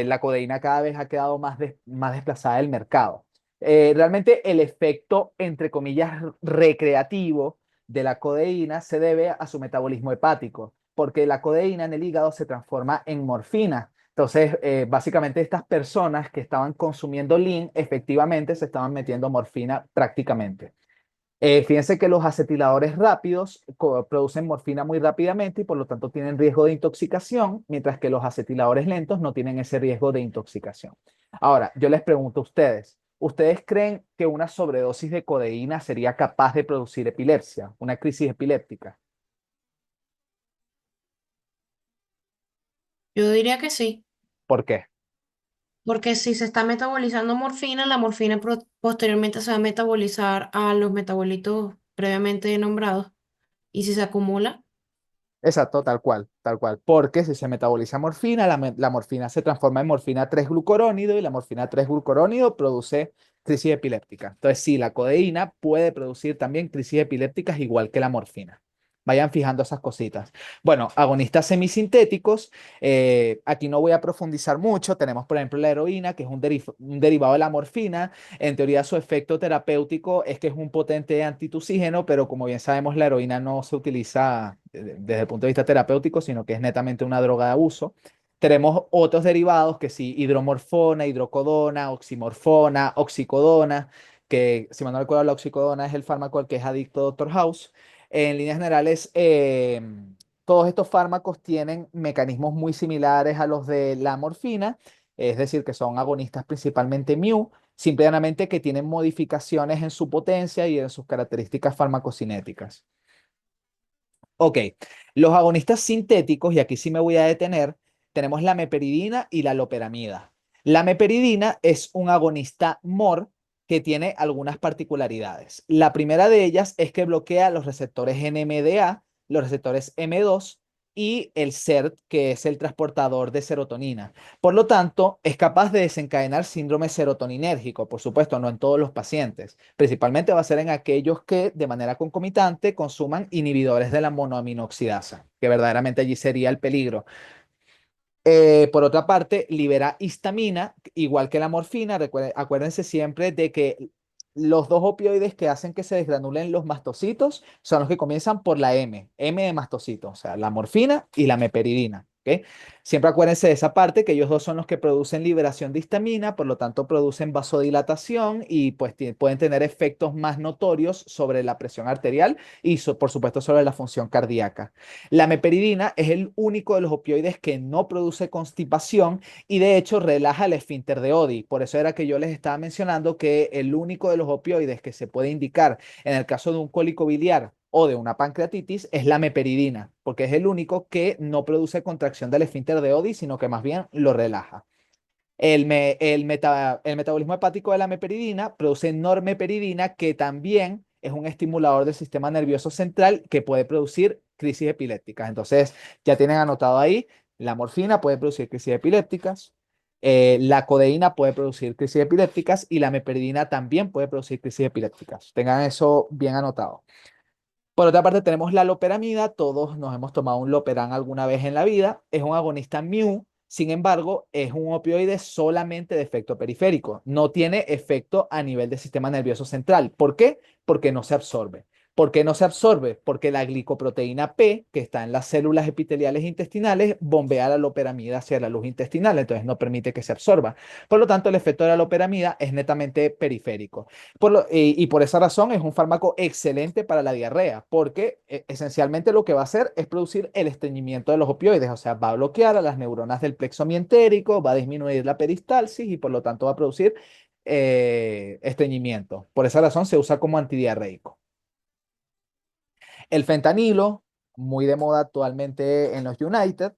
la codeína cada vez ha quedado más desplazada del mercado. Realmente el efecto, entre comillas, recreativo de la codeína se debe a su metabolismo hepático, porque la codeína en el hígado se transforma en morfina. Entonces, básicamente estas personas que estaban consumiendo lean, efectivamente se estaban metiendo morfina prácticamente. Fíjense que los acetiladores rápidos producen morfina muy rápidamente y por lo tanto tienen riesgo de intoxicación, mientras que los acetiladores lentos no tienen ese riesgo de intoxicación. Ahora, yo les pregunto a ustedes, ¿ustedes creen que una sobredosis de codeína sería capaz de producir epilepsia, una crisis epiléptica? Yo diría que sí, ¿Por qué? porque si se está metabolizando morfina, la morfina posteriormente se va a metabolizar a los metabolitos previamente nombrados. Y si se acumula, Exacto, tal cual, tal cual. Porque si se metaboliza morfina, la morfina se transforma en morfina 3-glucurónido y la morfina 3-glucurónido produce crisis epiléptica. Entonces, sí, la codeína puede producir también crisis epilépticas igual que la morfina. Vayan fijando esas cositas. Bueno, agonistas semisintéticos, aquí no voy a profundizar mucho. Tenemos, por ejemplo, la heroína, que es un derivado de la morfina. En teoría, su efecto terapéutico es que es un potente antitusígeno, pero como bien sabemos, la heroína no se utiliza desde el punto de vista terapéutico, sino que es netamente una droga de abuso. Tenemos otros derivados que sí, hidromorfona, hidrocodona, oximorfona, oxicodona, que si mal no recuerdo, la oxicodona es el fármaco al que es adicto Doctor House. En líneas generales, Todos estos fármacos tienen mecanismos muy similares a los de la morfina, es decir, que son agonistas principalmente mu, simplemente que tienen modificaciones en su potencia y en sus características farmacocinéticas. Ok, los agonistas sintéticos, y aquí sí me voy a detener, tenemos la meperidina y la loperamida. La meperidina es un agonista MOR que tiene algunas particularidades. La primera de ellas es que bloquea los receptores NMDA, los receptores M2 y el SERT, que es el transportador de serotonina. Por lo tanto, es capaz de desencadenar síndrome serotoninérgico, por supuesto, no en todos los pacientes. Principalmente va a ser en aquellos que de manera concomitante consuman inhibidores de la monoaminoxidasa, que verdaderamente allí sería el peligro. Por otra parte, libera histamina, igual que la morfina. Acuérdense siempre de que los dos opioides que hacen que se desgranulen los mastocitos son los que comienzan por la M de mastocito, o sea, la morfina y la meperidina. ¿Ok? Siempre acuérdense de esa parte, que ellos dos son los que producen liberación de histamina, por lo tanto producen vasodilatación y pues pueden tener efectos más notorios sobre la presión arterial y por supuesto sobre la función cardíaca. La meperidina es el único de los opioides que no produce constipación y de hecho relaja el esfínter de Oddi. Por eso era que yo les estaba mencionando que el único de los opioides que se puede indicar en el caso de un cólico biliar o de una pancreatitis es la meperidina, porque es el único que no produce contracción del esfínter de Oddi, sino que más bien lo relaja. El metabolismo hepático de la meperidina produce normeperidina, que también es un estimulador del sistema nervioso central que puede producir crisis epilépticas. Entonces, ya tienen anotado ahí, la morfina puede producir crisis epilépticas, la codeína puede producir crisis epilépticas y la meperidina también puede producir crisis epilépticas. Tengan eso bien anotado. Por otra parte, tenemos la loperamida. Todos nos hemos tomado un Loperam alguna vez en la vida. Es un agonista mu. Sin embargo, es un opioide solamente de efecto periférico. No tiene efecto a nivel del sistema nervioso central. ¿Por qué? Porque no se absorbe. ¿Por qué no se absorbe? Porque la glicoproteína P, que está en las células epiteliales intestinales, bombea la loperamida hacia la luz intestinal, entonces no permite que se absorba. Por lo tanto, el efecto de la loperamida es netamente periférico. Y por esa razón es un fármaco excelente para la diarrea, porque esencialmente lo que va a hacer es producir el estreñimiento de los opioides, o sea, va a bloquear a las neuronas del plexo mientérico, va a disminuir la peristalsis y por lo tanto va a producir estreñimiento. Por esa razón se usa como antidiarreico. El fentanilo, muy de moda actualmente en los United,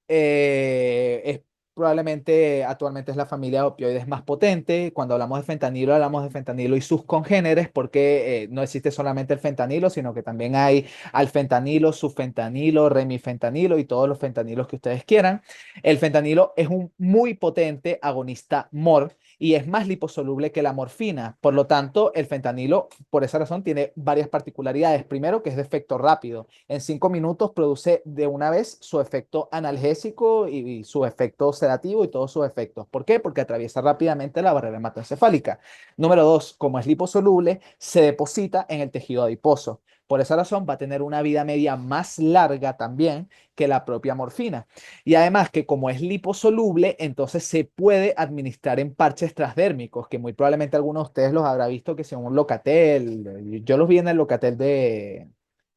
es probablemente actualmente es la familia de opioides más potente. Cuando hablamos de fentanilo y sus congéneres, porque no existe solamente el fentanilo, sino que también hay alfentanilo, sufentanilo, remifentanilo y todos los fentanilos que ustedes quieran. El fentanilo es un muy potente agonista MOR y es más liposoluble que la morfina. Por lo tanto, el fentanilo, por esa razón, tiene varias particularidades. Primero, que es de efecto rápido. En 5 minutos produce de una vez su efecto analgésico y su efecto sedativo y todos sus efectos. ¿Por qué? Porque atraviesa rápidamente la barrera hematoencefálica. Número dos, como es liposoluble, se deposita en el tejido adiposo. Por esa razón va a tener una vida media más larga también que la propia morfina. Y además que como es liposoluble, entonces se puede administrar en parches transdérmicos, que muy probablemente algunos de ustedes los habrá visto que son un Locatel. Yo los vi en el Locatel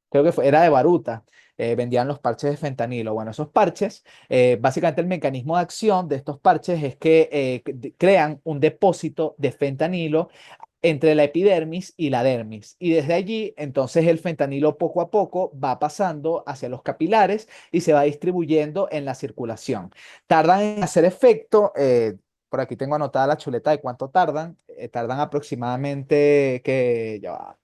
creo que era de Baruta. Vendían los parches de fentanilo. Bueno, esos parches, básicamente el mecanismo de acción de estos parches es que crean un depósito de fentanilo entre la epidermis y la dermis. Y desde allí, entonces el fentanilo poco a poco va pasando hacia los capilares y se va distribuyendo en la circulación. Tardan en hacer efecto. Por aquí tengo anotada la chuleta de cuánto tardan. Tardan aproximadamente que ya va,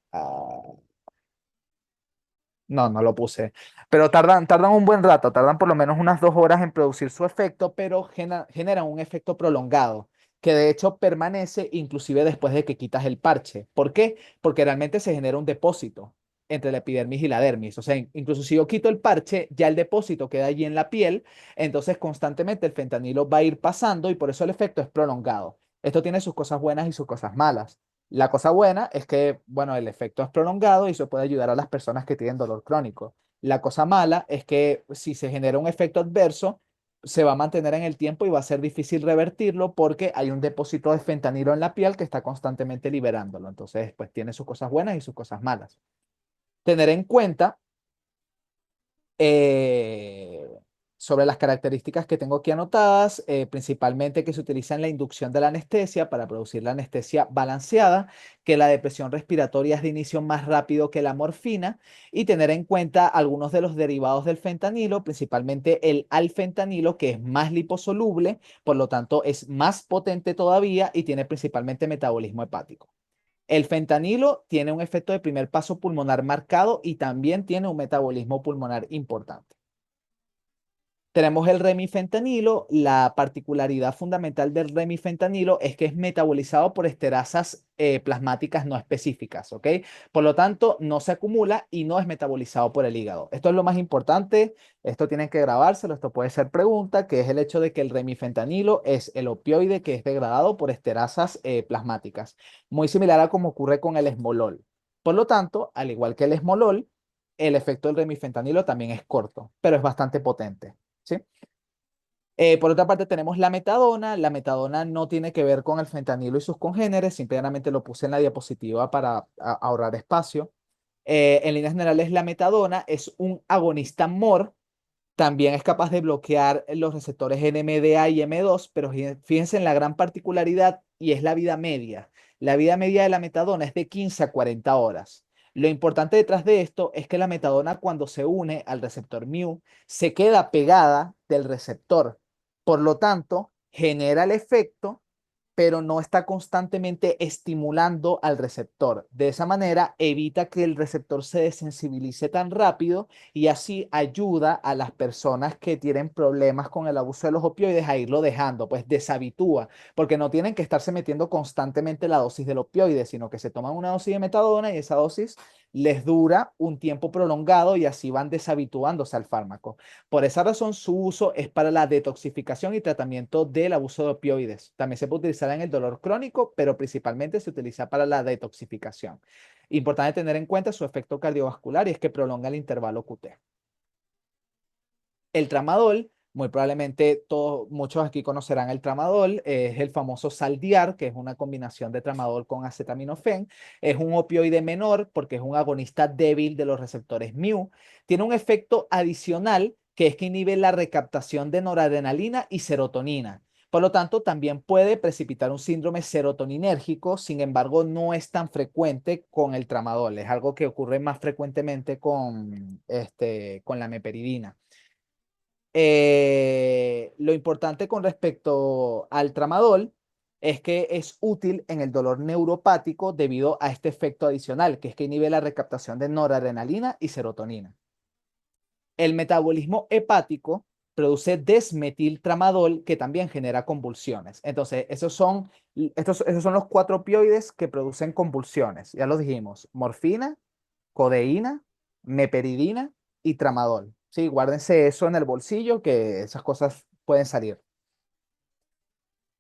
no lo puse. Pero tardan un buen rato, tardan por lo menos unas 2 horas en producir su efecto, pero generan un efecto prolongado, que de hecho permanece inclusive después de que quitas el parche. ¿Por qué? Porque realmente se genera un depósito entre la epidermis y la dermis. O sea, incluso si yo quito el parche, ya el depósito queda allí en la piel, entonces constantemente el fentanilo va a ir pasando y por eso el efecto es prolongado. Esto tiene sus cosas buenas y sus cosas malas. La cosa buena es que, bueno, el efecto es prolongado y eso puede ayudar a las personas que tienen dolor crónico. La cosa mala es que si se genera un efecto adverso, se va a mantener en el tiempo y va a ser difícil revertirlo porque hay un depósito de fentanilo en la piel que está constantemente liberándolo. Entonces, pues tiene sus cosas buenas y sus cosas malas. Tener en cuenta Eh, sobre las características que tengo aquí anotadas, principalmente que se utiliza en la inducción de la anestesia para producir la anestesia balanceada, que la depresión respiratoria es de inicio más rápido que la morfina y tener en cuenta algunos de los derivados del fentanilo, principalmente el alfentanilo, que es más liposoluble, por lo tanto es más potente todavía y tiene principalmente metabolismo hepático. El fentanilo tiene un efecto de primer paso pulmonar marcado y también tiene un metabolismo pulmonar importante. Tenemos el remifentanilo. La particularidad fundamental del remifentanilo es que es metabolizado por esterasas plasmáticas no específicas, ¿ok? Por lo tanto, no se acumula y no es metabolizado por el hígado. Esto es lo más importante. Esto tienen que grabárselo. Esto puede ser pregunta, que es el hecho de que el remifentanilo es el opioide que es degradado por esterasas plasmáticas. Muy similar a como ocurre con el esmolol. Por lo tanto, al igual que el esmolol, el efecto del remifentanilo también es corto, pero es bastante potente. ¿Sí? Por otra parte, tenemos la metadona. La metadona no tiene que ver con el fentanilo y sus congéneres, simplemente lo puse en la diapositiva para ahorrar espacio. En líneas generales, la metadona es un agonista MOR. También es capaz de bloquear los receptores NMDA y M2, pero fíjense en la gran particularidad y es la vida media. La vida media de la metadona es de 15 a 40 horas. Lo importante detrás de esto es que la metadona cuando se une al receptor mu se queda pegada del receptor. Por lo tanto, genera el efecto pero no está constantemente estimulando al receptor. De esa manera evita que el receptor se desensibilice tan rápido y así ayuda a las personas que tienen problemas con el abuso de los opioides a irlo dejando, pues deshabitúa, porque no tienen que estarse metiendo constantemente la dosis del opioide, sino que se toman una dosis de metadona y esa dosis les dura un tiempo prolongado y así van deshabituándose al fármaco. Por esa razón, su uso es para la detoxificación y tratamiento del abuso de opioides. También se puede utilizar en el dolor crónico, pero principalmente se utiliza para la detoxificación. Importante tener en cuenta su efecto cardiovascular y es que prolonga el intervalo QT. El tramadol, muy probablemente muchos aquí conocerán el tramadol, es el famoso Saldiar, que es una combinación de tramadol con acetaminofén. Es un opioide menor porque es un agonista débil de los receptores mu. Tiene un efecto adicional que es que inhibe la recaptación de noradrenalina y serotonina. Por lo tanto, también puede precipitar un síndrome serotoninérgico, sin embargo, no es tan frecuente con el tramadol. Es algo que ocurre más frecuentemente con la meperidina. Lo importante con respecto al tramadol es que es útil en el dolor neuropático debido a este efecto adicional, que es que inhibe la recaptación de noradrenalina y serotonina. El metabolismo hepático produce desmetiltramadol que también genera convulsiones. Entonces, esos son los 4 opioides que producen convulsiones. Ya lo dijimos, morfina, codeína, meperidina y tramadol. Sí, guárdense eso en el bolsillo, que esas cosas pueden salir.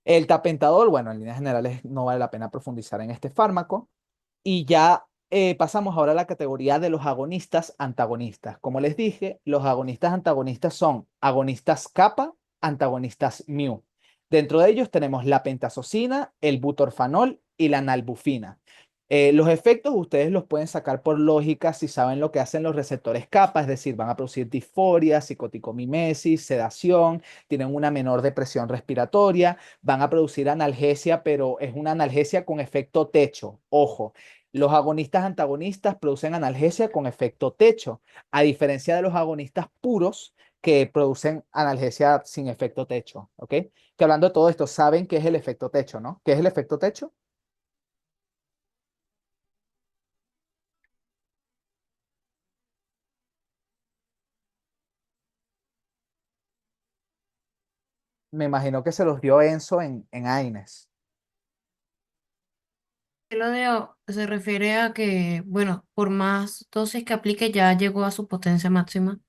El tapentadol, bueno, en líneas generales no vale la pena profundizar en este fármaco. Y ya pasamos ahora a la categoría de los agonistas antagonistas. Como les dije, los agonistas antagonistas son agonistas kappa, antagonistas mu. Dentro de ellos tenemos la pentazocina, el butorfanol y la nalbufina. Los efectos ustedes los pueden sacar por lógica si saben lo que hacen los receptores kappa, es decir, van a producir disforia, psicoticomimesis, sedación, tienen una menor depresión respiratoria, van a producir analgesia, pero es una analgesia con efecto techo. Ojo, los agonistas antagonistas producen analgesia con efecto techo, a diferencia de los agonistas puros que producen analgesia sin efecto techo, ¿ok? Que hablando de todo esto, saben qué es el efecto techo, ¿no? ¿Qué es el efecto techo? Me imagino que se los dio Enzo en AINES. Se refiere a que, bueno, por más dosis que aplique ya llegó a su potencia máxima.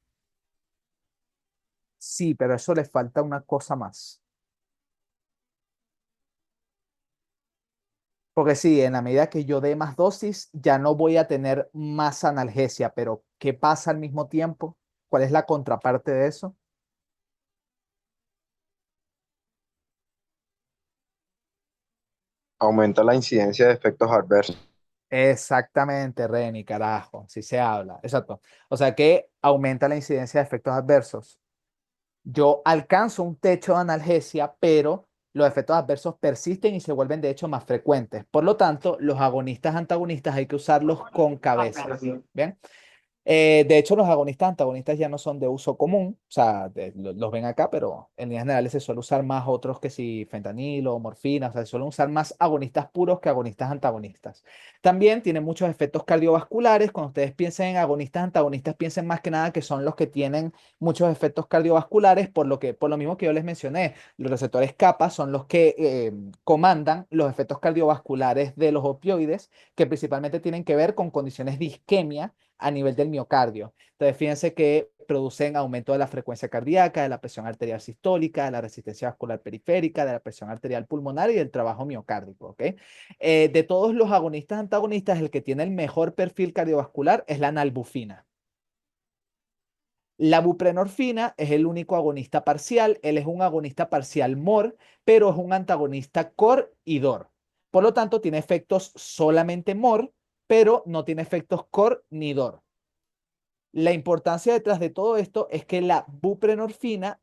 Sí, pero eso le falta una cosa más. Porque sí, en la medida que yo dé más dosis, ya no voy a tener más analgesia, pero ¿qué pasa al mismo tiempo? ¿Cuál es la contraparte de eso? Aumenta la incidencia de efectos adversos. Exactamente, Reni, carajo, si se habla. Exacto. O sea que aumenta la incidencia de efectos adversos. Yo alcanzo un techo de analgesia, pero los efectos adversos persisten y se vuelven de hecho más frecuentes. Por lo tanto, los agonistas antagonistas hay que usarlos con cabeza. ¿Bien? De hecho, los agonistas antagonistas ya no son de uso común, o sea, los ven acá, pero en líneas generales se suele usar más otros que si fentanilo o morfina, o sea, se suelen usar más agonistas puros que agonistas antagonistas. También tienen muchos efectos cardiovasculares. Cuando ustedes piensen en agonistas antagonistas, piensen más que nada que son los que tienen muchos efectos cardiovasculares, por lo mismo que yo les mencioné, los receptores kappa son los que comandan los efectos cardiovasculares de los opioides, que principalmente tienen que ver con condiciones de isquemia a nivel del miocardio. Entonces, fíjense que producen aumento de la frecuencia cardíaca, de la presión arterial sistólica, de la resistencia vascular periférica, de la presión arterial pulmonar y del trabajo miocárdico, ¿ok? De todos los agonistas antagonistas, el que tiene el mejor perfil cardiovascular es la nalbufina. La buprenorfina es el único agonista parcial. Él es un agonista parcial MOR, pero es un antagonista COR y DOR. Por lo tanto, tiene efectos solamente MOR, pero no tiene efectos COR ni DOR. La importancia detrás de todo esto es que la buprenorfina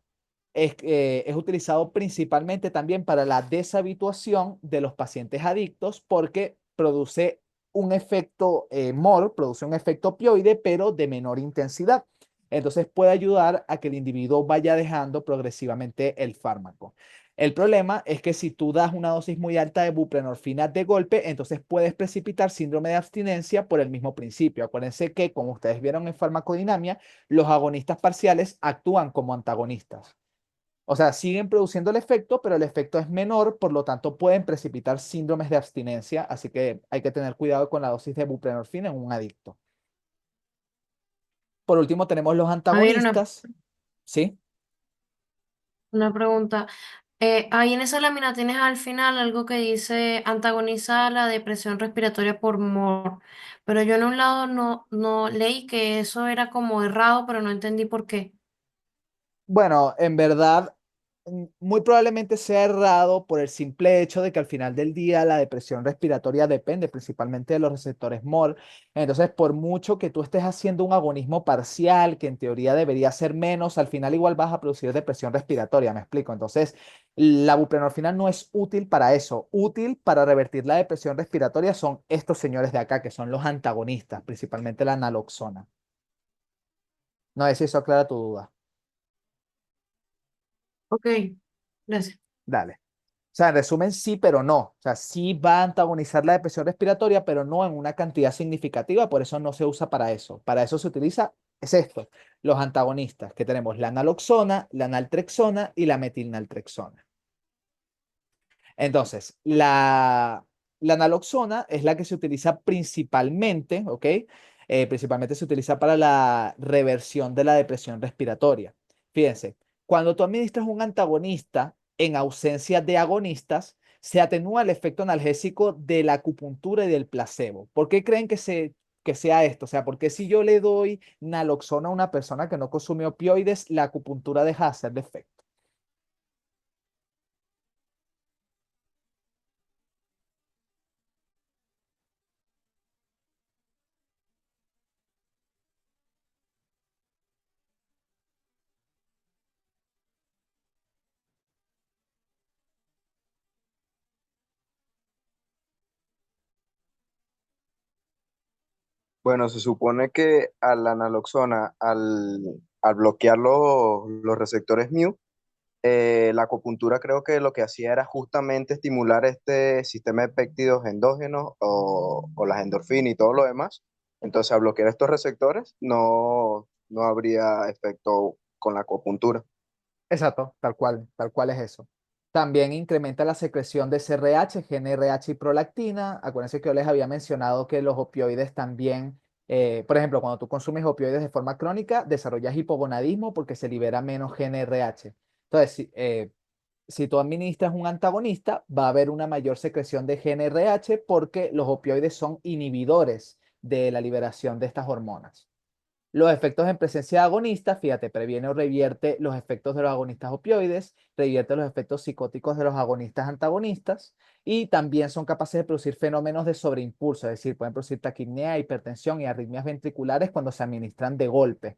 es utilizado principalmente también para la deshabituación de los pacientes adictos porque produce un efecto MOR, produce un efecto opioide, pero de menor intensidad. Entonces puede ayudar a que el individuo vaya dejando progresivamente el fármaco. El problema es que si tú das una dosis muy alta de buprenorfina de golpe, entonces puedes precipitar síndrome de abstinencia por el mismo principio. Acuérdense que, como ustedes vieron en farmacodinamia, los agonistas parciales actúan como antagonistas. O sea, siguen produciendo el efecto, pero el efecto es menor, por lo tanto pueden precipitar síndromes de abstinencia, así que hay que tener cuidado con la dosis de buprenorfina en un adicto. Por último, tenemos los A ver, una, antagonistas, ¿sí? una pregunta. Ahí en esa lámina tienes al final algo que dice antagoniza la depresión respiratoria por MOR, pero yo en un lado no leí que eso era como errado, pero no entendí por qué. Bueno, en verdad, muy probablemente sea errado por el simple hecho de que al final del día la depresión respiratoria depende principalmente de los receptores MOR. Entonces, por mucho que tú estés haciendo un agonismo parcial, que en teoría debería ser menos, al final igual vas a producir depresión respiratoria, ¿me explico? Entonces, la buprenorfina no es útil para eso. Útil para revertir la depresión respiratoria son estos señores de acá, que son los antagonistas, principalmente la naloxona. No sé si eso aclara tu duda. Ok, gracias. Dale. O sea, en resumen, sí, pero no. O sea, sí va a antagonizar la depresión respiratoria, pero no en una cantidad significativa, por eso no se usa para eso. Para eso se utiliza, es esto, los antagonistas, que tenemos la naloxona, la naltrexona y la metilnaltrexona. Entonces, la naloxona es la que se utiliza principalmente, ¿ok? Principalmente se utiliza para la reversión de la depresión respiratoria. Fíjense, cuando tú administras un antagonista en ausencia de agonistas, se atenúa el efecto analgésico de la acupuntura y del placebo. ¿Por qué creen que sea esto? O sea, porque si yo le doy naloxona a una persona que no consume opioides, la acupuntura deja de hacer efecto. Bueno, se supone que a la naloxona, al bloquear los receptores mu, la acupuntura creo que lo que hacía era justamente estimular este sistema de péptidos endógenos o las endorfinas y todo lo demás. Entonces, al bloquear estos receptores, no habría efecto con la acupuntura. Exacto, tal cual es eso. También incrementa la secreción de CRH, GnRH y prolactina. Acuérdense que yo les había mencionado que los opioides también, por ejemplo, cuando tú consumes opioides de forma crónica, desarrollas hipogonadismo porque se libera menos GnRH. Entonces, si tú administras un antagonista, va a haber una mayor secreción de GnRH porque los opioides son inhibidores de la liberación de estas hormonas. Los efectos en presencia de agonistas, fíjate, previene o revierte los efectos de los agonistas opioides, revierte los efectos psicóticos de los agonistas antagonistas y también son capaces de producir fenómenos de sobreimpulso, es decir, pueden producir taquipnea, hipertensión y arritmias ventriculares cuando se administran de golpe.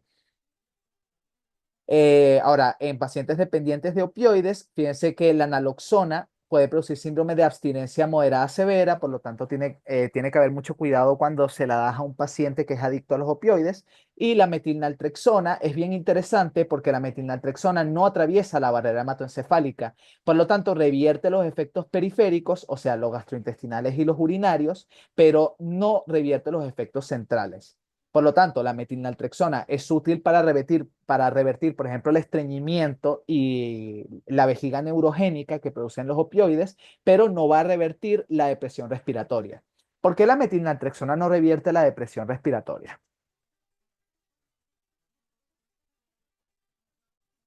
Ahora, en pacientes dependientes de opioides, fíjense que la naloxona puede producir síndrome de abstinencia moderada severa, por lo tanto tiene que haber mucho cuidado cuando se la da a un paciente que es adicto a los opioides. Y la metilnaltrexona es bien interesante porque la metilnaltrexona no atraviesa la barrera hematoencefálica, por lo tanto revierte los efectos periféricos, o sea, los gastrointestinales y los urinarios, pero no revierte los efectos centrales. Por lo tanto, la metilnaltrexona es útil para revertir, por ejemplo, el estreñimiento y la vejiga neurogénica que producen los opioides, pero no va a revertir la depresión respiratoria. ¿Por qué la metilnaltrexona no revierte la depresión respiratoria?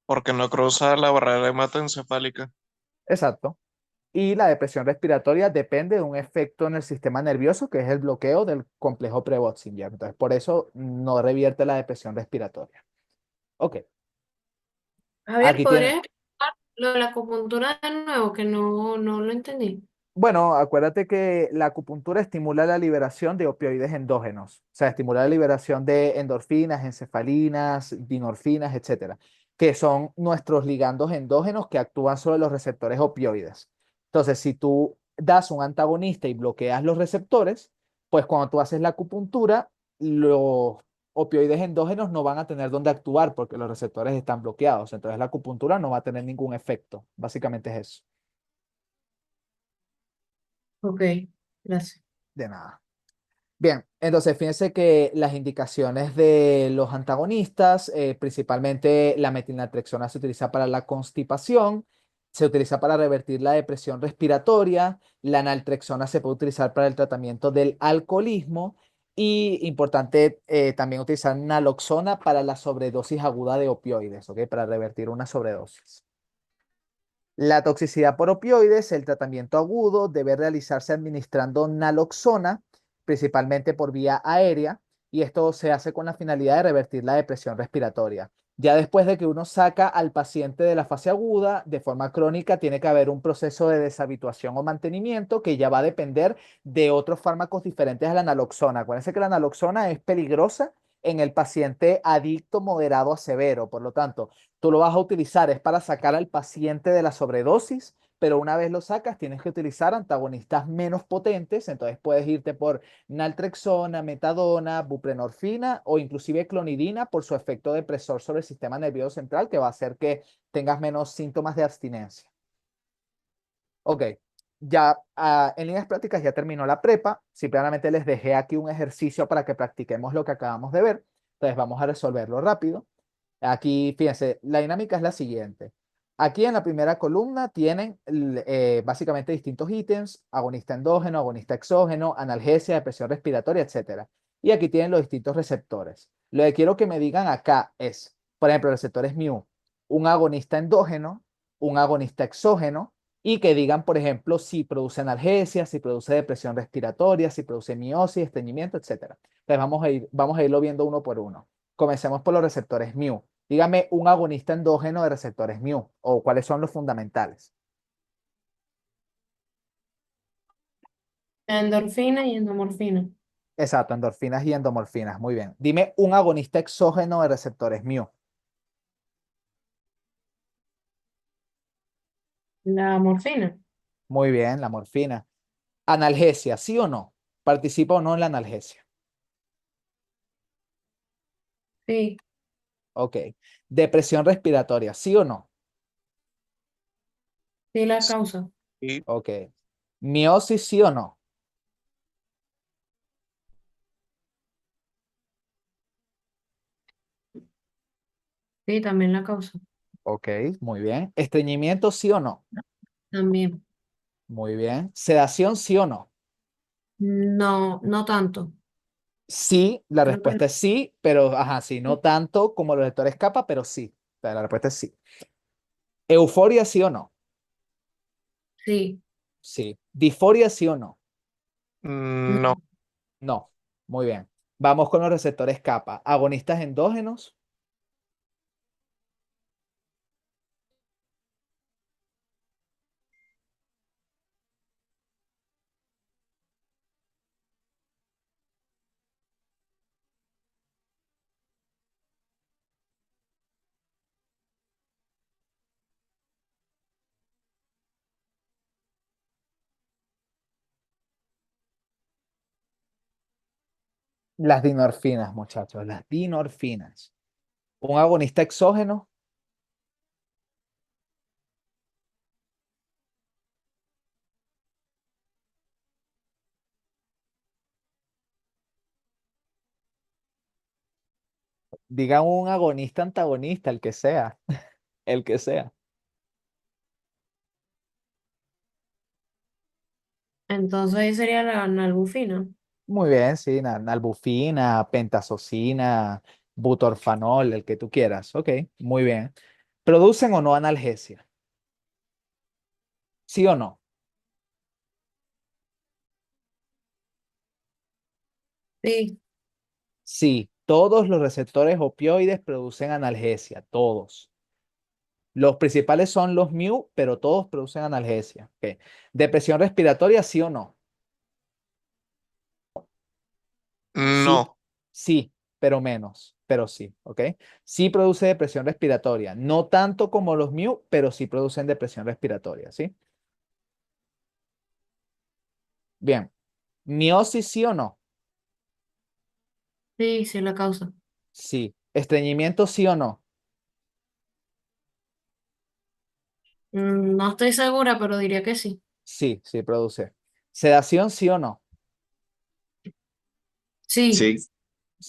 Porque no cruza la barrera hematoencefálica. Exacto. Y la depresión respiratoria depende de un efecto en el sistema nervioso, que es el bloqueo del complejo Prevost-Singer. Entonces, por eso no revierte la depresión respiratoria. Ok, Javier, aquí ¿podrías tiene. explicar lo de la acupuntura de nuevo? Que no lo entendí. Bueno, acuérdate que la acupuntura estimula la liberación de opioides endógenos, o sea, estimula la liberación de endorfinas, encefalinas, dinorfinas, etcétera, que son nuestros ligandos endógenos que actúan sobre los receptores opioides. Entonces, si tú das un antagonista y bloqueas los receptores, pues cuando tú haces la acupuntura, los opioides endógenos no van a tener dónde actuar porque los receptores están bloqueados. Entonces, la acupuntura no va a tener ningún efecto. Básicamente es eso. Ok, gracias. De nada. Bien, entonces fíjense que las indicaciones de los antagonistas, principalmente la metilnaltrexona se utiliza para la constipación, se utiliza para revertir la depresión respiratoria, la naltrexona se puede utilizar para el tratamiento del alcoholismo y importante también utilizar naloxona para la sobredosis aguda de opioides, ¿ok? Para revertir una sobredosis. La toxicidad por opioides, el tratamiento agudo debe realizarse administrando naloxona, principalmente por vía aérea, y esto se hace con la finalidad de revertir la depresión respiratoria. Ya después de que uno saca al paciente de la fase aguda, de forma crónica, tiene que haber un proceso de deshabituación o mantenimiento que ya va a depender de otros fármacos diferentes a la naloxona. Acuérdense que la naloxona es peligrosa en el paciente adicto moderado a severo, por lo tanto, tú lo vas a utilizar es para sacar al paciente de la sobredosis, pero una vez lo sacas tienes que utilizar antagonistas menos potentes, entonces puedes irte por naltrexona, metadona, buprenorfina o inclusive clonidina por su efecto depresor sobre el sistema nervioso central que va a hacer que tengas menos síntomas de abstinencia. Ok, ya en líneas prácticas ya terminó la prepa, simplemente les dejé aquí un ejercicio para que practiquemos lo que acabamos de ver, entonces vamos a resolverlo rápido. Aquí, fíjense, la dinámica es la siguiente. Aquí en la primera columna tienen básicamente distintos ítems, agonista endógeno, agonista exógeno, analgesia, depresión respiratoria, etcétera. Y aquí tienen los distintos receptores. Lo que quiero que me digan acá es, por ejemplo, receptores mu, un agonista endógeno, un agonista exógeno, y que digan, por ejemplo, si produce analgesia, si produce depresión respiratoria, si produce miosis, estreñimiento, etcétera. Entonces vamos a irlo viendo uno por uno. Comencemos por los receptores mu. Dígame un agonista endógeno de receptores mu o cuáles son los fundamentales. Endorfina y endomorfina. Exacto, endorfinas y endomorfinas. Muy bien. Dime un agonista exógeno de receptores mu. La morfina. Muy bien, la morfina. Analgesia, ¿sí o no? ¿Participa o no en la analgesia? Sí, Ok. Depresión respiratoria, ¿sí o no? sí la causa. Y Ok. Miosis, ¿sí o no? Sí, también la causa. Ok, muy bien. Estreñimiento, ¿sí o no? También. Muy bien. Sedación, ¿sí o no? No, no tanto. Sí, la Creo que respuesta es sí, pero ajá, sí, no tanto como los lectores capa, pero sí. O sea, la respuesta es sí. Euforia, sí o no. sí. Sí. Disforia, sí o no. no. No. No. Muy bien. Vamos con los receptores kappa. Agonistas endógenos. Las dinorfinas, muchachos, las dinorfinas. Un agonista exógeno. Digan un agonista antagonista, el que sea, el que sea. Entonces ahí sería la nalbufina. Muy bien, sí, nalbufina, pentazocina, butorfanol, el que tú quieras. Ok, muy bien. ¿Producen o no analgesia? ¿Sí o no? Sí, Sí, todos los receptores opioides producen analgesia, todos. Los principales son los mu, pero todos producen analgesia. Ok. ¿Depresión respiratoria, sí o no? Sí, No. sí, pero menos, pero sí, ¿ok? Sí produce depresión respiratoria, no tanto como los mu, pero sí producen depresión respiratoria, ¿sí? Bien, miosis, sí o no? sí, sí la causa. Sí. Estreñimiento, sí o no? No estoy segura, pero diría que sí. Sí, sí produce. Sedación, sí o no? Sí, Sí, Sí.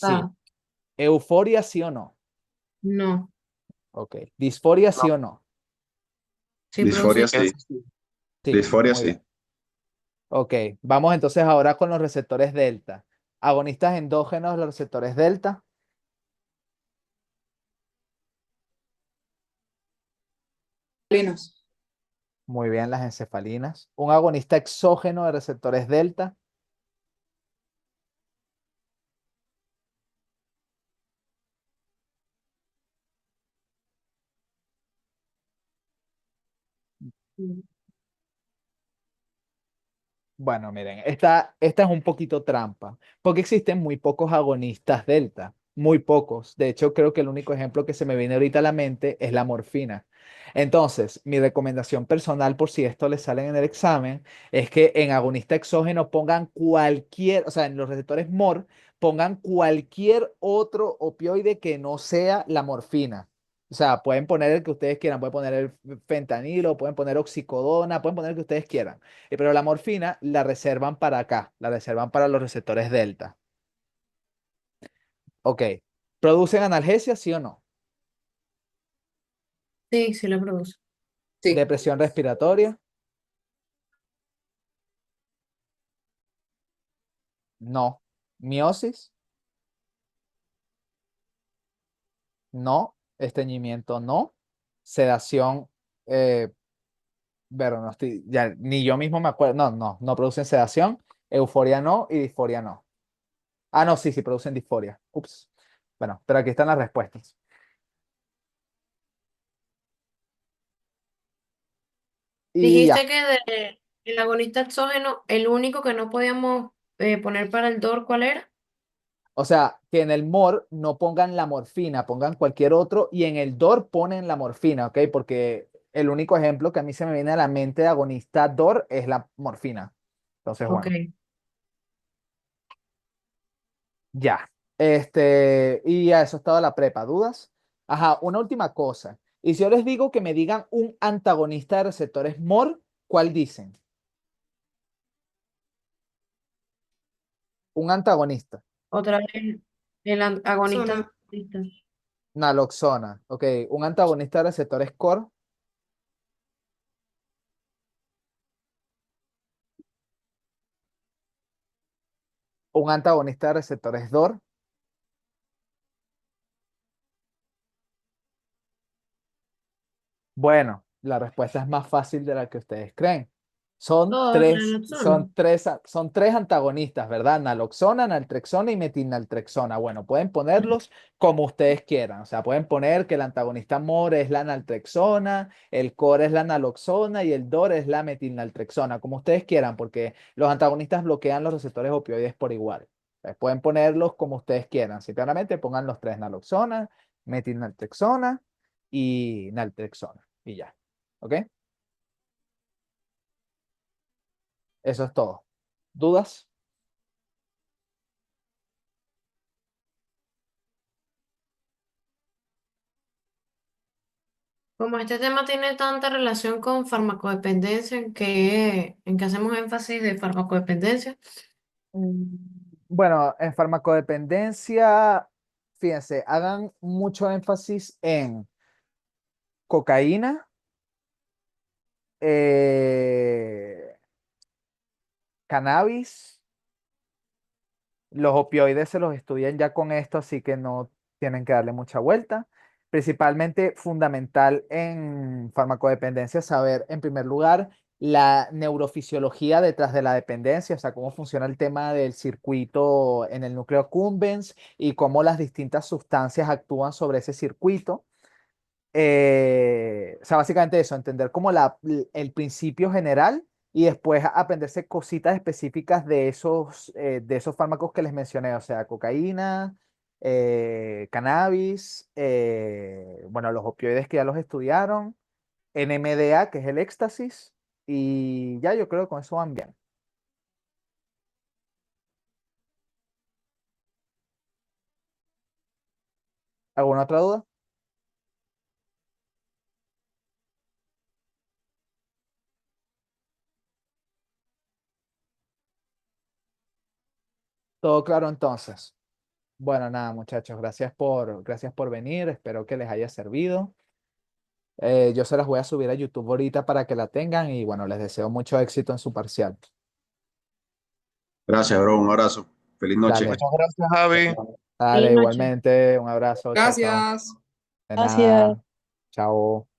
ah, Euforia, sí o no? no, Ok. Disforia, sí No, o no? sí produce. disforia sí, eso sí. Sí, disforia muy sí. bien. Ok, vamos entonces ahora con los receptores delta. Agonistas endógenos, los receptores delta. Linos. Muy bien, las encefalinas. Un agonista exógeno de receptores delta. Bueno, miren, esta es un poquito trampa, porque existen muy pocos agonistas delta, muy pocos. De hecho, creo que el único ejemplo que se me viene ahorita a la mente es la morfina. Entonces, mi recomendación personal, por si esto les sale en el examen, es que en agonista exógeno pongan cualquier, o sea, en los receptores MOR, pongan cualquier otro opioide que no sea la morfina. O sea, pueden poner el que ustedes quieran, pueden poner el fentanilo, pueden poner oxicodona, pueden poner el que ustedes quieran. Pero la morfina la reservan para acá, la reservan para los receptores delta. Ok. ¿Producen analgesia, sí o no? Sí, sí la produce. Sí. ¿Depresión respiratoria? No. ¿Miosis? No. ¿Estreñimiento? No. ¿Sedación? Eh, pero no estoy, ya, ni yo mismo me acuerdo. No, no, no producen sedación. Euforia no y disforia no. Ah, no, sí, sí producen disforia. Ups. Bueno, pero aquí están las respuestas. Y Dijiste ya. que el agonista exógeno, el único que no podíamos poner para el DOR, ¿cuál era? O sea, que en el MOR no pongan la morfina, pongan cualquier otro y en el DOR ponen la morfina, ¿ok? Porque el único ejemplo que a mí se me viene a la mente de agonista DOR es la morfina. Entonces, Ok. bueno, ya. Y ya eso es toda la prepa. ¿Dudas? Ajá, una última cosa. Y si yo les digo que me digan un antagonista de receptores MOR, ¿cuál dicen? Un antagonista. Otra vez agonista Zona. antagonista. Naloxona, ¿ok? Un antagonista de receptores COR. Un antagonista de receptores DOR. Bueno, la respuesta es más fácil de la que ustedes creen. Son Todos, tres, naloxona. son tres antagonistas, ¿verdad? Naloxona, naltrexona y metilnaltrexona. Bueno, pueden ponerlos como ustedes quieran. O sea, pueden poner que el antagonista MOR es la naltrexona, el COR es la naloxona y el DOR es la metilnaltrexona, como ustedes quieran, porque los antagonistas bloquean los receptores opioides por igual. Entonces, pueden ponerlos como ustedes quieran. Simplemente pongan los tres: naloxona, metilnaltrexona y naltrexona. Y ya. ¿Ok? Eso es todo. ¿Dudas? Como este tema tiene tanta relación con farmacodependencia, en que hacemos énfasis de farmacodependencia. Mm, Bueno, en farmacodependencia, fíjense, hagan mucho énfasis en cocaína, eh, cannabis. Los opioides se los estudian ya con esto, así que no tienen que darle mucha vuelta. Principalmente fundamental en farmacodependencia saber, en primer lugar, la neurofisiología detrás de la dependencia, o sea, cómo funciona el tema del circuito en el núcleo accumbens y cómo las distintas sustancias actúan sobre ese circuito. O sea, básicamente eso, entender como el principio general y después aprenderse cositas específicas de esos fármacos que les mencioné, o sea, cocaína, cannabis, bueno, los opioides que ya los estudiaron, NMDA, que es el éxtasis, y ya yo creo que con eso van bien. ¿Alguna otra duda? ¿Todo claro entonces? Bueno, nada, muchachos, gracias por venir, espero que les haya servido. Yo se las voy a subir a YouTube ahorita para que la tengan y bueno, les deseo mucho éxito en su parcial. Gracias, bro. Un abrazo. Feliz noche. Dale, Muchas gracias, Javi. dale, Feliz noche. igualmente, un abrazo, chao, chao. Gracias. De Gracias. nada, chao.